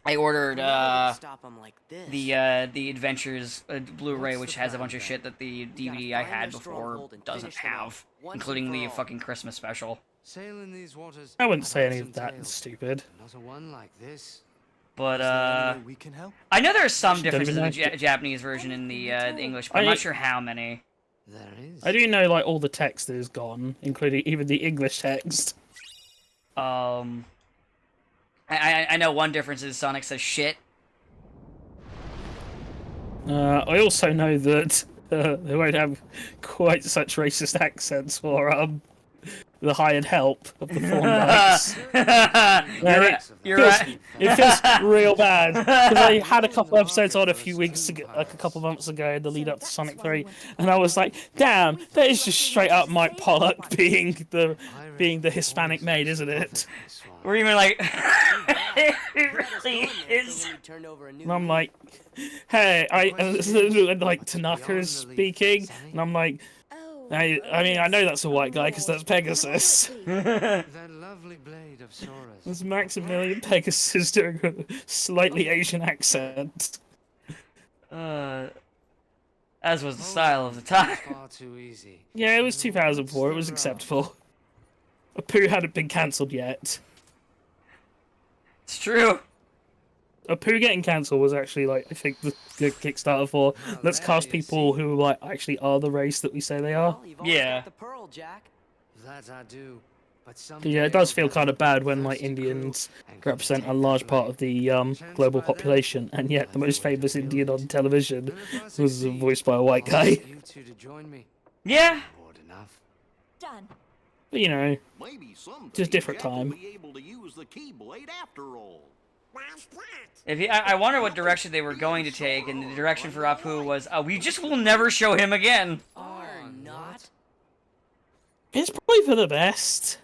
I ordered Stop 'em like this. the Adventures Blu-ray, which has a bunch of shit that the DVD I had before doesn't have, including the fucking Christmas special. Sailing these waters. I wouldn't say any ups of and that tails. stupid. Not a one like this. But Is there any way we can help? I know there's some She differences in the doesn't like Japanese version and the English, but I'm not sure how many. There is. I do know, like, all the text is gone, including even the English text. I know one difference is Sonic says shit. I also know that they won't have quite such racist accents for the hired help of the Fawn Knights. You're right. It feels real bad because I had a couple episodes on a few weeks ago, like a couple months ago, in the lead up to Sonic 3, and I was like, "Damn, that is just straight up Mike Pollock being the Hispanic maid, isn't it?" We're even like, it really is. And I'm like, "Hey, and like Tanaka is speaking, and I'm like." I mean, I know that's a white guy because that's Pegasus. That lovely blade of Sora's. There's Maximilian Pegasus doing a slightly Asian accent. As was the style of the time. Far too easy. Yeah, it was 2004. It was acceptable. Apu hadn't been cancelled yet. It's true. Apu getting cancelled was actually, like, I think the Kickstarter for let's cast people who, like, actually are the race that we say they are. Well, you've always Yeah. got the pearl, Jack. That I do. But But yeah, it does feel kind of bad when, like, Indians represent a large part of the global population, and yet the most famous Indian on television was voiced by a white guy. You two to join me. Yeah. Bored enough. Done. But, you know, Maybe someday just different Jack will time. be able to use the Keyblade after all. I wonder what direction they were going to take, and the direction for Apu was, we just will never show him again. Or not. It's probably for the best.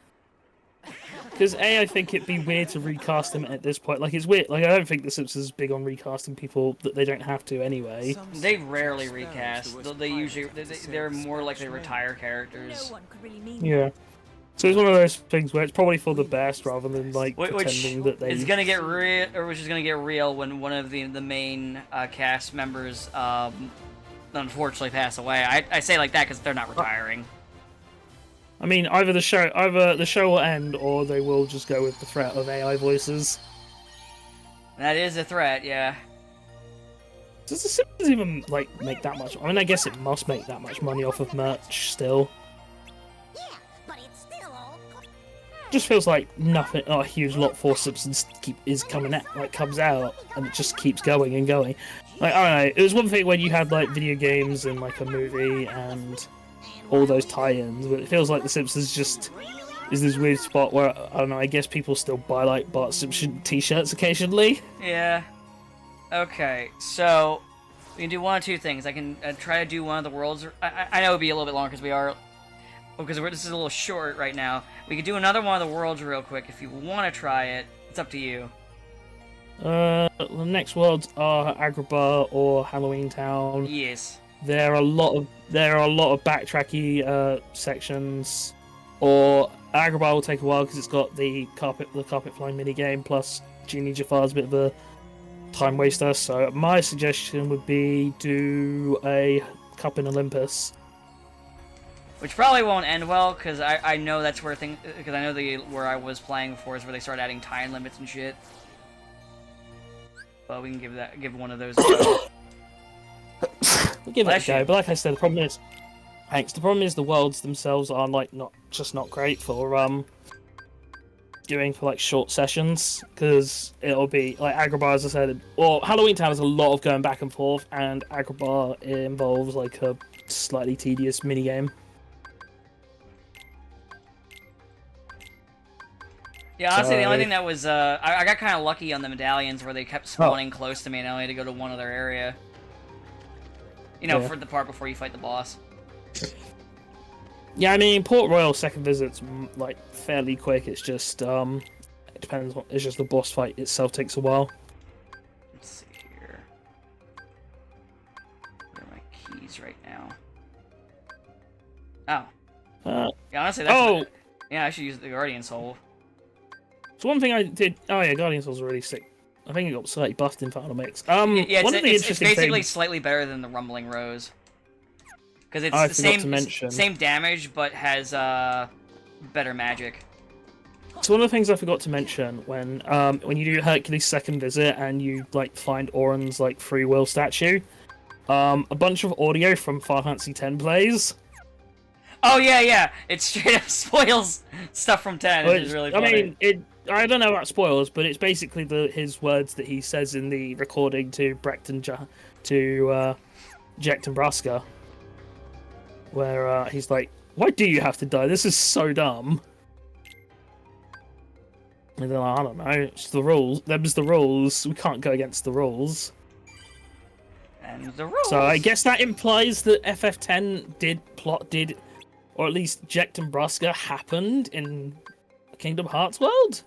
Because I think it'd be weird to recast him at this point. Like, it's weird. Like, I don't think The Simpsons is big on recasting people that they don't have to anyway. They rarely recast. They usually, they're more like they retire No characters. one could really mean Yeah. So it's one of those things where it's probably for the best rather than, like, Which pretending that they... is gonna get real, or which is gonna get real when one of the main cast members unfortunately pass away. I say like that because they're not retiring. I mean, either the show will end, or they will just go with the threat of AI voices. That is a threat, yeah. Does The Simpsons even, like, make that much? I mean, I guess it must make that much money off of merch still. Yeah, but it's still all. just feels like nothing, not a huge lot for substance comes out, and it just keeps going and going. Like, I don't know, it was one thing when you had like video games and like a movie and all those tie-ins, but it feels like The Simpsons just is this weird spot where, I don't know, I guess people still buy like Bart Simpson t-shirts occasionally. Yeah. Okay, so we can do one of two things. I can try to do one of the worlds. I know it would be a little bit longer because this is a little short right now. We could do another one of the worlds real quick if you want to try it. It's up to you. The next worlds are Agrabah or Halloween Town. Yes. There are a lot of backtracky sections. Or Agrabah will take a while because it's got the carpet flying mini game, plus Genie Jafar's a bit of a time waster. So my suggestion would be do a Cup in Olympus. Which probably won't end well, because I know that's where because I know where I was playing before is where they started adding time limits and shit. But we can give one of those a go. We'll give it a go, but like I said, the problem is, the problem is the worlds themselves are like not great for doing for like short sessions, because it'll be like Agrabah, as I said, or Halloween Town has a lot of going back and forth, and Agrabah involves like a slightly tedious mini game. Yeah, honestly, the only thing that was, I got kind of lucky on the medallions where they kept spawning close to me and I only had to go to one other area. You know, for the part before you fight the boss. Yeah, I mean, Port Royal second visit's like fairly quick. It's just, it depends it's just the boss fight itself takes a while. Let's see here. Where are my keys right now? Oh. Yeah, honestly, that's... Yeah, I should use the Guardian Soul. So one thing I did... Oh yeah, Guardian Soul's really sick. I think it got slightly buffed in Final Mix. Yeah, it's basically slightly better than the Rumbling Rose. Because it's the same damage, but has better magic. So one of the things I forgot to mention when you do Hercules' second visit and you like find Auron's like free will statue, a bunch of audio from Final Fantasy X plays. Oh yeah, it straight up spoils stuff from 10. Which is really funny. I mean, I don't know about spoilers, but it's basically his words that he says in the recording to Jekt and Braska, where he's like, "Why do you have to die? This is so dumb." And they're like, "I don't know. It's the rules. Them's the rules. We can't go against the rules." And the rules. So I guess that implies that FF10 did, or at least Jekt and Braska happened in Kingdom Hearts world?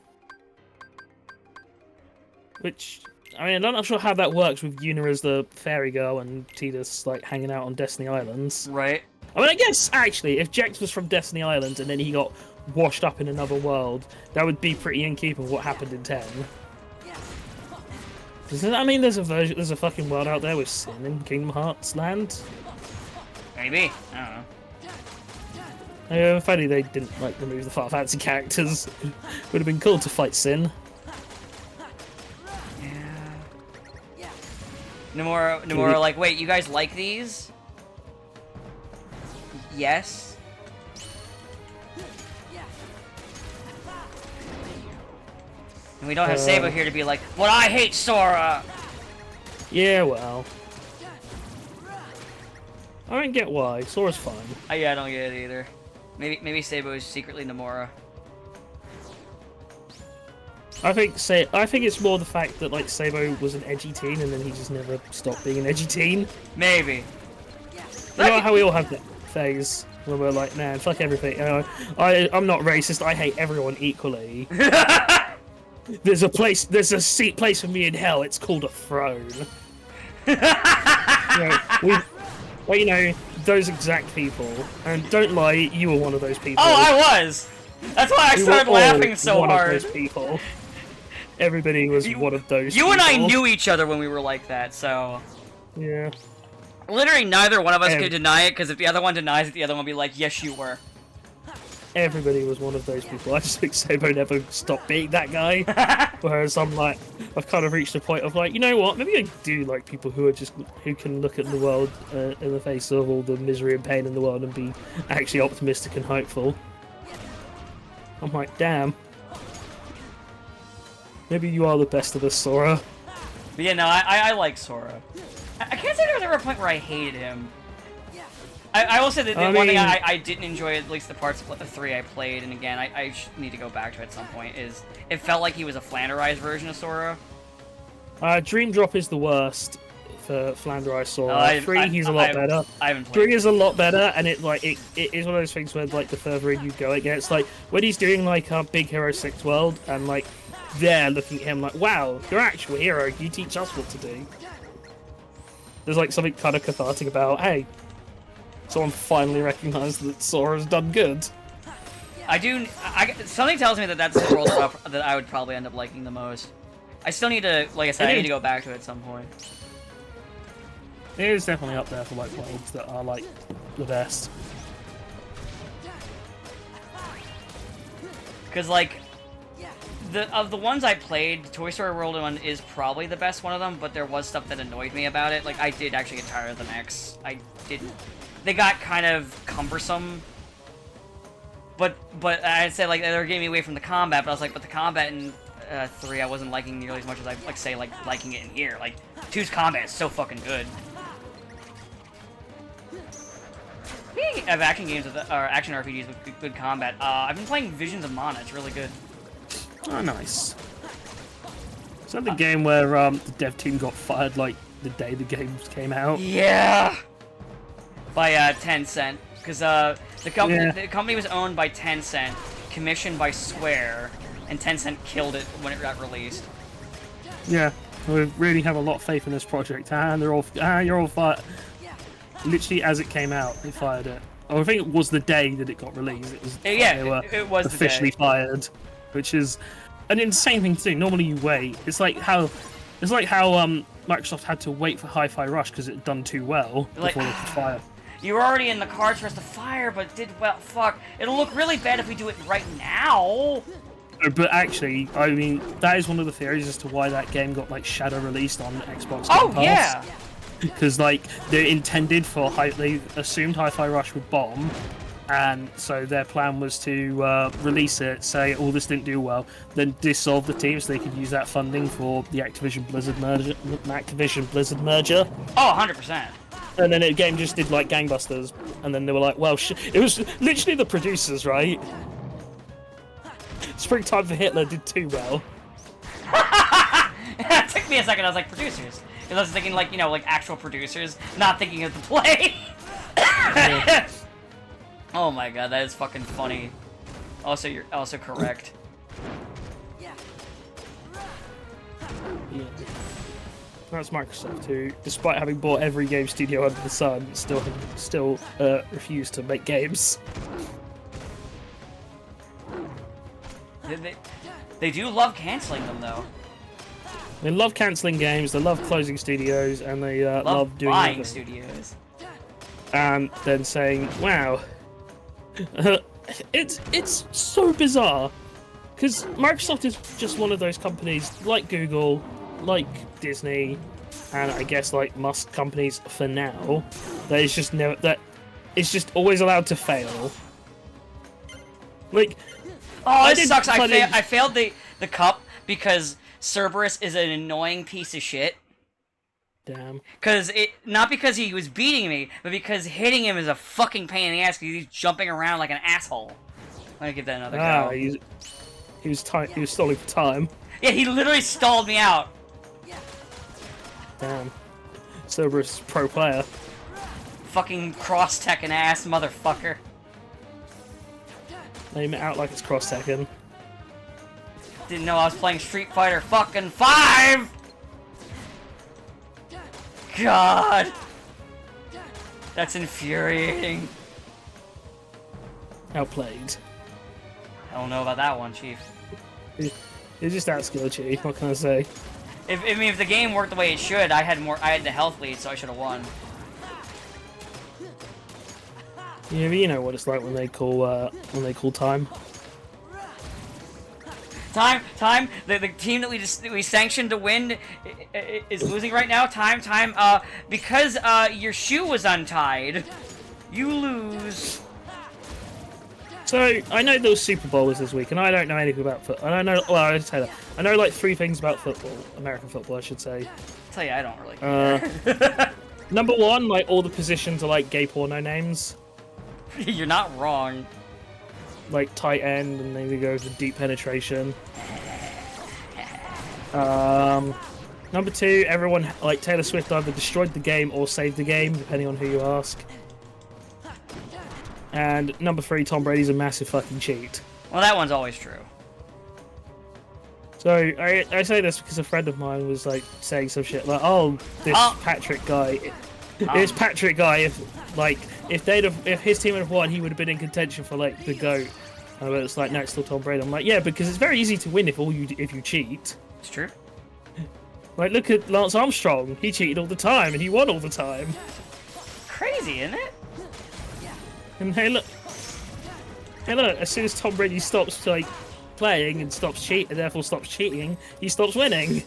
Which, I mean, I'm not sure how that works with Yuna as the fairy girl and Tidus, like, hanging out on Destiny Islands. Right. I mean, I guess, actually, if Jekt was from Destiny Islands and then he got washed up in another world, that would be pretty in keeping with what happened in 10. Does that mean there's a fucking world out there with Sin in Kingdom Hearts land? Maybe. I don't know. If only they didn't like remove the Final Fantasy characters. Would have been cool to fight Sin. Yeah. Nomura, like, wait, you guys like these? Yes. And we don't have Sabo here to be like, but I hate Sora. Yeah, well. I don't get why. Sora's fine. Yeah, I don't get it either. Maybe Sabo is secretly Nomura. I think it's more the fact that like Sabo was an edgy teen and then he just never stopped being an edgy teen. Maybe. You know how we all have that phase where we're like, man, fuck everything. You know, I'm not racist. I hate everyone equally. There's a place for me in hell. It's called a throne. You know, those exact people. And don't lie, you were one of those people. Oh, I was. That's why I started laughing so hard. Of those people. Everybody was one of those. You and I knew each other when we were like that, so. Yeah. Literally, neither one of us could deny it, because if the other one denies it, the other one will be like, "Yes, you were." Everybody was one of those people. I just think Sabo never stopped being that guy. Whereas I'm like, I've kind of reached a point of like, you know what? Maybe I do like people who can look at the world in the face of all the misery and pain in the world and be actually optimistic and hopeful. I'm like, damn. Maybe you are the best of us, Sora. But yeah, no, I like Sora. I can't say there was ever a point where I hated him. I will say that the one thing I didn't enjoy, at least the parts of the 3 I played, and again, I need to go back to it at some point, is it felt like he was a flanderized version of Sora. Dream Drop is the worst for flanderized Sora. 3, he's a lot better. I haven't played 3 is a lot better, and it is one of those things where like the further in you go, it gets like when he's doing like a Big Hero 6 world, and like they're looking at him like, wow, you're an actual hero. You teach us what to do. There's like something kind of cathartic about, hey, someone finally recognized that Sora's done good. Something tells me that that's the world that I would probably end up liking the most. I still need to, like I said, I need to go back to it at some point. It is definitely up there for like worlds that are like the best. Because like of the ones I played, Toy Story World 1 is probably the best one of them, but there was stuff that annoyed me about it. Like I did actually get tired of the mechs. They got kind of cumbersome. But I'd say like they were getting me away from the combat, but I was like, but the combat in 3 I wasn't liking nearly as much as I liking it in here. Like 2's combat is so fucking good. Speaking of action games or action RPGs with good combat, I've been playing Visions of Mana. It's really good. Oh, nice. Is that the game where the dev team got fired like the day the game came out? Yeah. By Tencent, because the company was owned by Tencent, commissioned by Square, and Tencent killed it when it got released. Yeah, we really have a lot of faith in this project, and you're all fired. Literally, as it came out, they fired it. Oh, I think it was the day that it got released. It was it was officially fired, which is an insane thing to do. Normally, you wait. It's like how Microsoft had to wait for Hi-Fi Rush because it had done too well before they could fire. You were already in the cards for us to fire, but did well. Fuck, it'll look really bad if we do it right now. But actually, I mean, that is one of the theories as to why that game got like shadow released on Xbox Game Pass. Yeah. Because like they intended for they assumed Hi-Fi Rush would bomb, and so their plan was to release it, say all this didn't do well, then dissolve the team so they could use that funding for the Activision Blizzard merger. Oh, 100%. And then the game just did like gangbusters, and then they were like, well, it was literally the producers, right? Springtime for Hitler did too well. It took me a second. I was like, producers. Because I was thinking, like, you know, like actual producers, not thinking of the play. Yeah. Oh my god, that is fucking funny. Also, you're also correct. Yeah. That's Microsoft, who, despite having bought every game studio under the sun, still refuse to make games. They do love canceling them, though. They love cancelling games, they love closing studios, and they love doing buying studios. And then saying, wow. It's so bizarre. Because Microsoft is just one of those companies, like Google, like Disney, and I guess like Musk companies for now, that is just never, that it's just always allowed to fail. Like, oh, this sucks. I failed the cup because Cerberus is an annoying piece of shit. Damn. Not because he was beating me, but because hitting him is a fucking pain in the ass because he's jumping around like an asshole. I'm gonna give that another go. He was stalling for time. Yeah, he literally stalled me out. Damn. Cerberus is pro player. Fucking cross-teching ass motherfucker. Name it out like it's cross-teching. Didn't know I was playing Street Fighter fucking 5! God! That's infuriating. Outplayed. I don't know about that one, Chief. You're just that skilled, Chief. What can I say? If the game worked the way it should, I had the health lead, so I should have won. Yeah, but you know what it's like when they call time. Time. The team that we sanctioned to win is losing right now. Time. Because your shoe was untied, you lose. So I know there was Super Bowl was this week, and I don't know anything about football. I don't know. Well, I say that. I know like 3 things about football, American football, I should say. Tell you, I don't really care. Number 1, like all the positions are like gay porno names, You're not wrong. like tight end, and then they go for deep penetration. Number 2, everyone like Taylor Swift either destroyed the game or saved the game, depending on who you ask. And number 3, Tom Brady's a massive fucking cheat. Well, that one's always true. So I say this because a friend of mine was like saying some shit like, "Oh, this Patrick guy, this Patrick guy, if his team had won, he would have been in contention for like the GOAT." And it's like, no, it's still Tom Brady. I'm like, yeah, because it's very easy to win if you cheat. It's true. Like, look at Lance Armstrong. He cheated all the time and he won all the time. Crazy, isn't it? And hey, look, as soon as Tom Brady stops like playing and stops cheating, therefore stops cheating, he stops winning.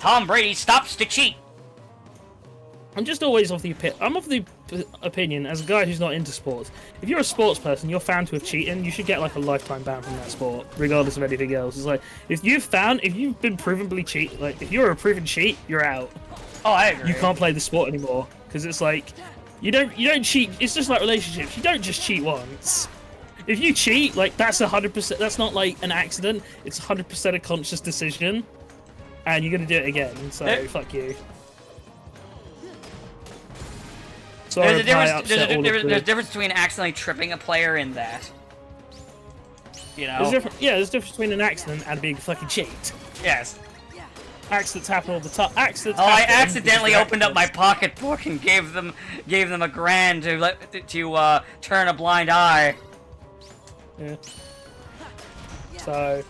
Tom Brady stops to cheat. I'm just always of the opinion, as a guy who's not into sports, if you're a sports person, you're found to have cheated, you should get like a lifetime ban from that sport, regardless of anything else. It's like if you've been provenly cheat, like if you're a proven cheat, you're out. Oh, I agree. You can't play the sport anymore because it's like you don't cheat. It's just like relationships. You don't just cheat once. If you cheat, like that's 100%. That's not like an accident. It's 100% a conscious decision, and you're gonna do it again. So fuck you. There's a difference between accidentally tripping a player and that. You know? There's a difference between an accident and being a fucking cheat. Yes. Accidents happen all the time. I accidentally opened up my pocketbook and gave them $1,000 to turn a blind eye. Yeah. So,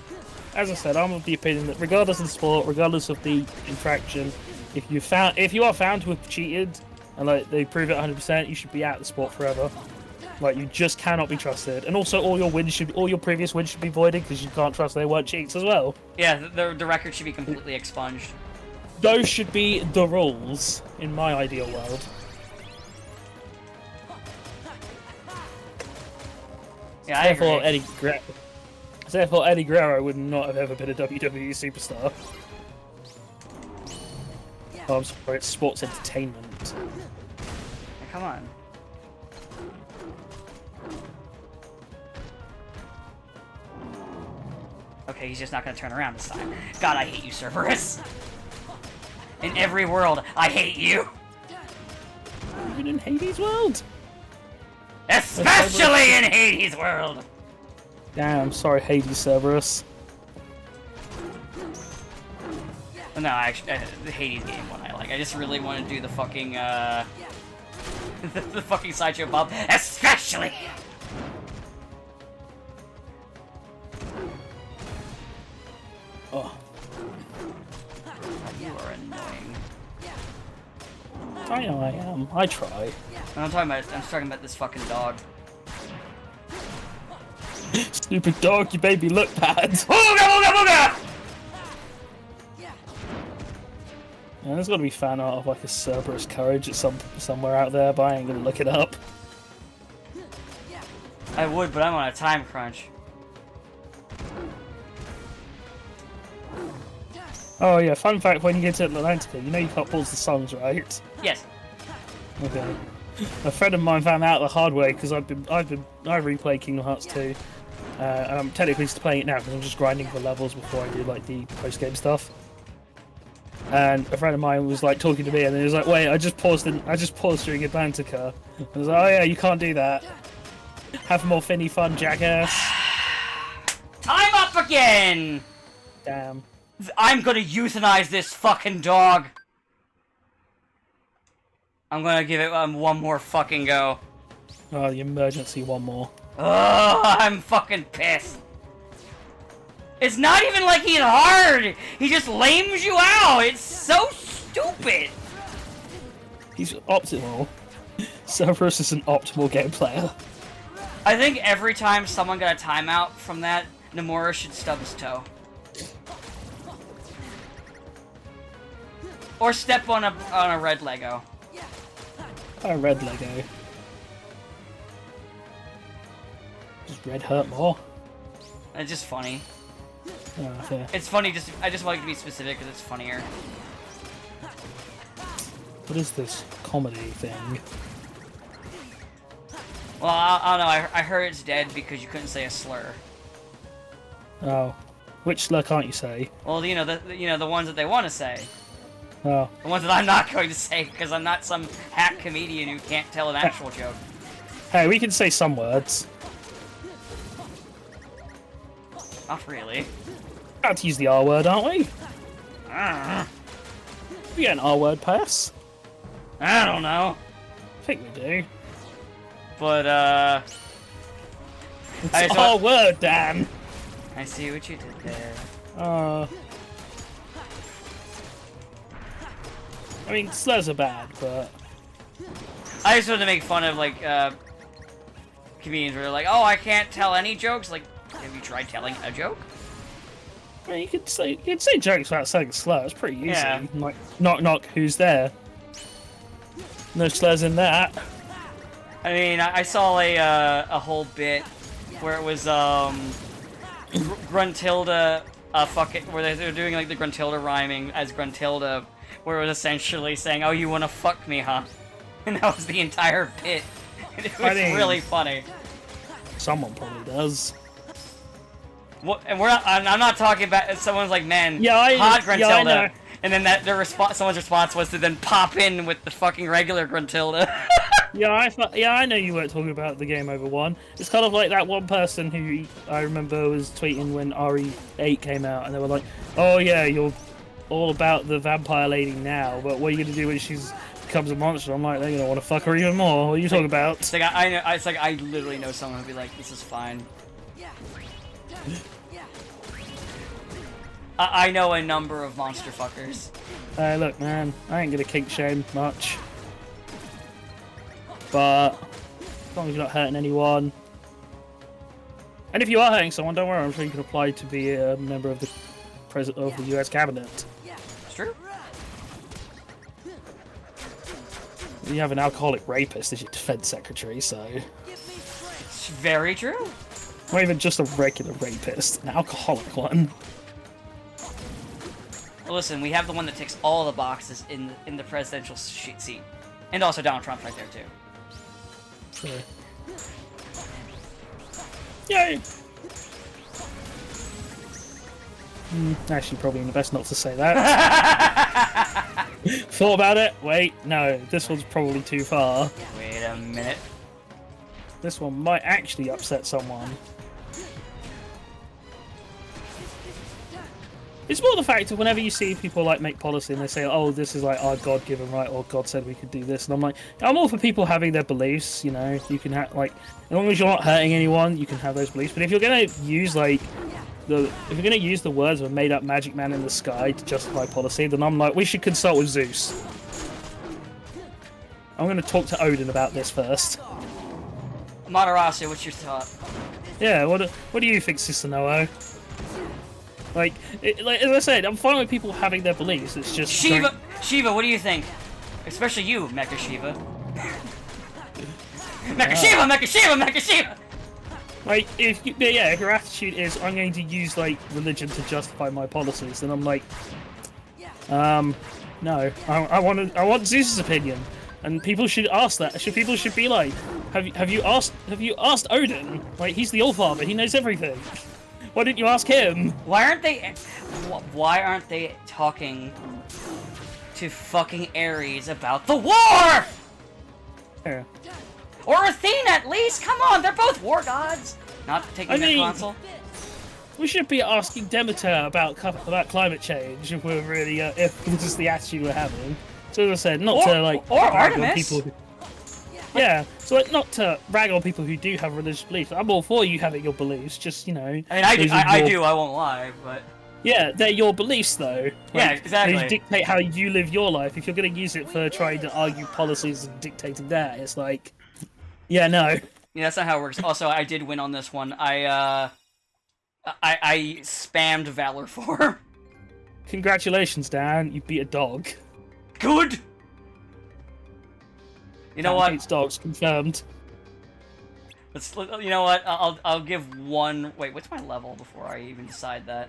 as I said, I'm of the opinion that regardless of the sport, regardless of the infraction, if you are found to have cheated and like they prove it 100%, you should be out of the sport forever. Like you just cannot be trusted, and also all your previous wins should be voided because you can't trust they weren't cheats as well. Yeah, the record should be completely expunged. Those should be the rules in my ideal world. Yeah, I agree. Therefore, Eddie Guerrero would not have ever been a WWE superstar. Oh, I'm sorry, it's sports entertainment. Come on. Okay, he's just not gonna turn around this time. God, I hate you, Cerberus. In every world, I hate you. Even in Hades' world? Especially in Hades' world! Damn, sorry, Hades Cerberus. No, actually, the Hades game one I like. I just really want to do the fucking, the fucking Sideshow Bob. Especially! Oh. You are annoying. I know I am. I try. I'm talking about this fucking dog. Stupid dog, you made me look bad. Booga, booga, booga! Yeah, there's got to be fan art of like a Cerberus courage at somewhere out there, but I ain't gonna look it up. I would, but I'm on a time crunch. Oh yeah, fun fact: when you get to Atlantica, you know you can't pause the songs, right? Yes. Okay. A friend of mine found out the hard way because I replay Kingdom Hearts 2. And I'm technically still playing it now because I'm just grinding for levels before I do like the post game stuff. And a friend of mine was like talking to me, and he was like, "Wait, I just paused during Atlantica." I was like, "Oh yeah, you can't do that. Have more finny fun, jackass." Time up again! Damn. I'm gonna euthanize this fucking dog. I'm gonna give it one more fucking go. Oh, the emergency one more. Oh, I'm fucking pissed. It's not even like he's hard. He just lames you out. It's so stupid. He's optimal. Cerberus is an optimal game player. I think every time someone got a timeout from that, Nomura should stub his toe. Or step on a red Lego. A red Lego. Does red hurt more? It's just funny. Oh, fair. It's funny. I just like to be specific because it's funnier. What is this comedy thing? Well, I don't know. I heard it's dead because you couldn't say a slur. Oh, which slur can't you say? Well, the ones that they want to say. Oh, The ones that I'm not going to say because I'm not some hack comedian who can't tell an actual joke. hey, we can say some words. Not really. About to use the R word, aren't we? I We get an R word pass. don't know. I think we do. But, It's I just R want- word, Dan. I see what you did there. I mean, slurs are bad, but I just wanted to make fun of, like, comedians where they're like, oh, I can't tell any jokes. Like, have you tried telling a joke? I mean, you could say jokes without saying slurs. It's pretty easy. Yeah. Like, knock knock, who's there? No slurs in that. I mean, I saw a whole bit where it was, Gruntilda, where they were doing, like, the Gruntilda rhyming as Gruntilda, where it was essentially saying, oh, you want to fuck me, huh? And that was the entire bit. And it was really funny. Someone probably does. What, and I'm not talking about someone's like, man, Yeah, hot Gruntilda. yeah, I know. And then someone's response was to then pop in with the fucking regular Gruntilda. I know you weren't talking about the Game Over one. It's kind of like that one person who I remember was tweeting when RE8 came out, and they were like, "Oh yeah, you're all about the vampire lady now, but what are you gonna do when she becomes a monster?" I'm like, "They're gonna want to fuck her even more. What are you talking about?" It's like I know. It's like I literally know someone who'd be like, "This is fine." I know a number of monster fuckers. Hey, look, man, I ain't gonna kink shame much, but as long as you're not hurting anyone, and if you are hurting someone, don't worry, I'm sure you can apply to be a member of the president of the U.S. cabinet. It's true. You have an alcoholic rapist as your defense secretary, so It's very true. not even just a regular rapist, an alcoholic one. Well, listen, we have the one that ticks all the boxes in the presidential seat, and also Donald Trump's right there too. So. Yay! Actually, probably best not to say that. Thought about it. Wait, no, this one's probably too far. Wait a minute. This one might actually upset someone. It's more the fact that whenever you see people like make policy and they say, "Oh, this is like our God-given right," or "God said we could do this," and I'm like, I'm all for people having their beliefs. You know, you can have like, as long as you're not hurting anyone, you can have those beliefs. But if you're gonna use like if you're gonna use the words of a made-up magic man in the sky to justify policy, then I'm like, we should consult with Zeus. I'm gonna talk to Odin about this first. Matarasu, what's your thought? Yeah, what do you think, Sister Noah? Like as I said, I'm fine with people having their beliefs. It's just Shiva, what do you think? Especially you, Mecha Shiva. Mecha Shiva, Mecha Shiva, Mecha Shiva. Like if your attitude is I'm going to use like religion to justify my policies, then I'm like, no, I want Zeus's opinion, and people should ask that. People should be like, have you asked Odin? Like he's the All Father, he knows everything. Why didn't you ask him? Why aren't they talking to fucking Ares about the war? Yeah. Or Athena, at least. Come on, they're both war gods. Not taking their mean, console. We should be asking Demeter about climate change if we're really if this is the attitude we're having. So as I said, not to like or rag on Artemis. people. Yeah, so like, not to rag on people who do have religious beliefs. I'm all for you having your beliefs. Just I mean, I do. I won't lie, but yeah, they're your beliefs though. Yeah, Like, exactly. They dictate how you live your life. If you're going to use it for trying to argue policies and dictating that, it's like, yeah, no. yeah, that's not how it works. Also, I did win on this one. I spammed Valor Form. Congratulations, Dan. You beat a dog. Good. You know Dan what? hates dogs, confirmed. You know what? I'll give one. Wait, what's my level before I even decide that?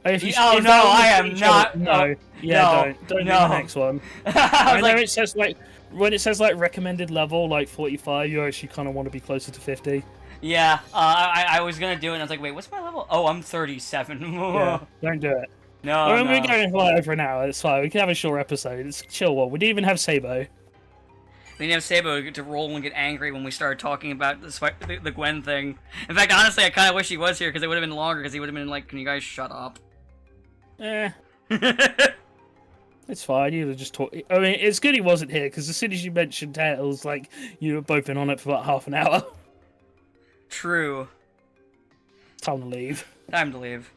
If you, Oh if no, that was I am feature- not. No, yeah, no, don't do no. the next one. I was When like, it says like when it says like recommended level like 45, you actually kind of want to be closer to 50. yeah. I was gonna do it, and I was like, wait, what's my level? Oh, I'm 37. Yeah, don't do it. No, I mean, no. we're going for like over an hour. It's fine. We can have a short episode. It's a chill one. We didn't even have Sabo. We didn't have Sabo to roll and get angry when we started talking about the Gwen thing. In fact, honestly, I kind of wish he was here because it would have been longer. Because he would have been like, "Can you guys shut up?" It's fine. You were just talking. I mean, it's good he wasn't here because as soon as you mentioned Tails, like you were both been on it for about half an hour. True. Time to leave. Time to leave.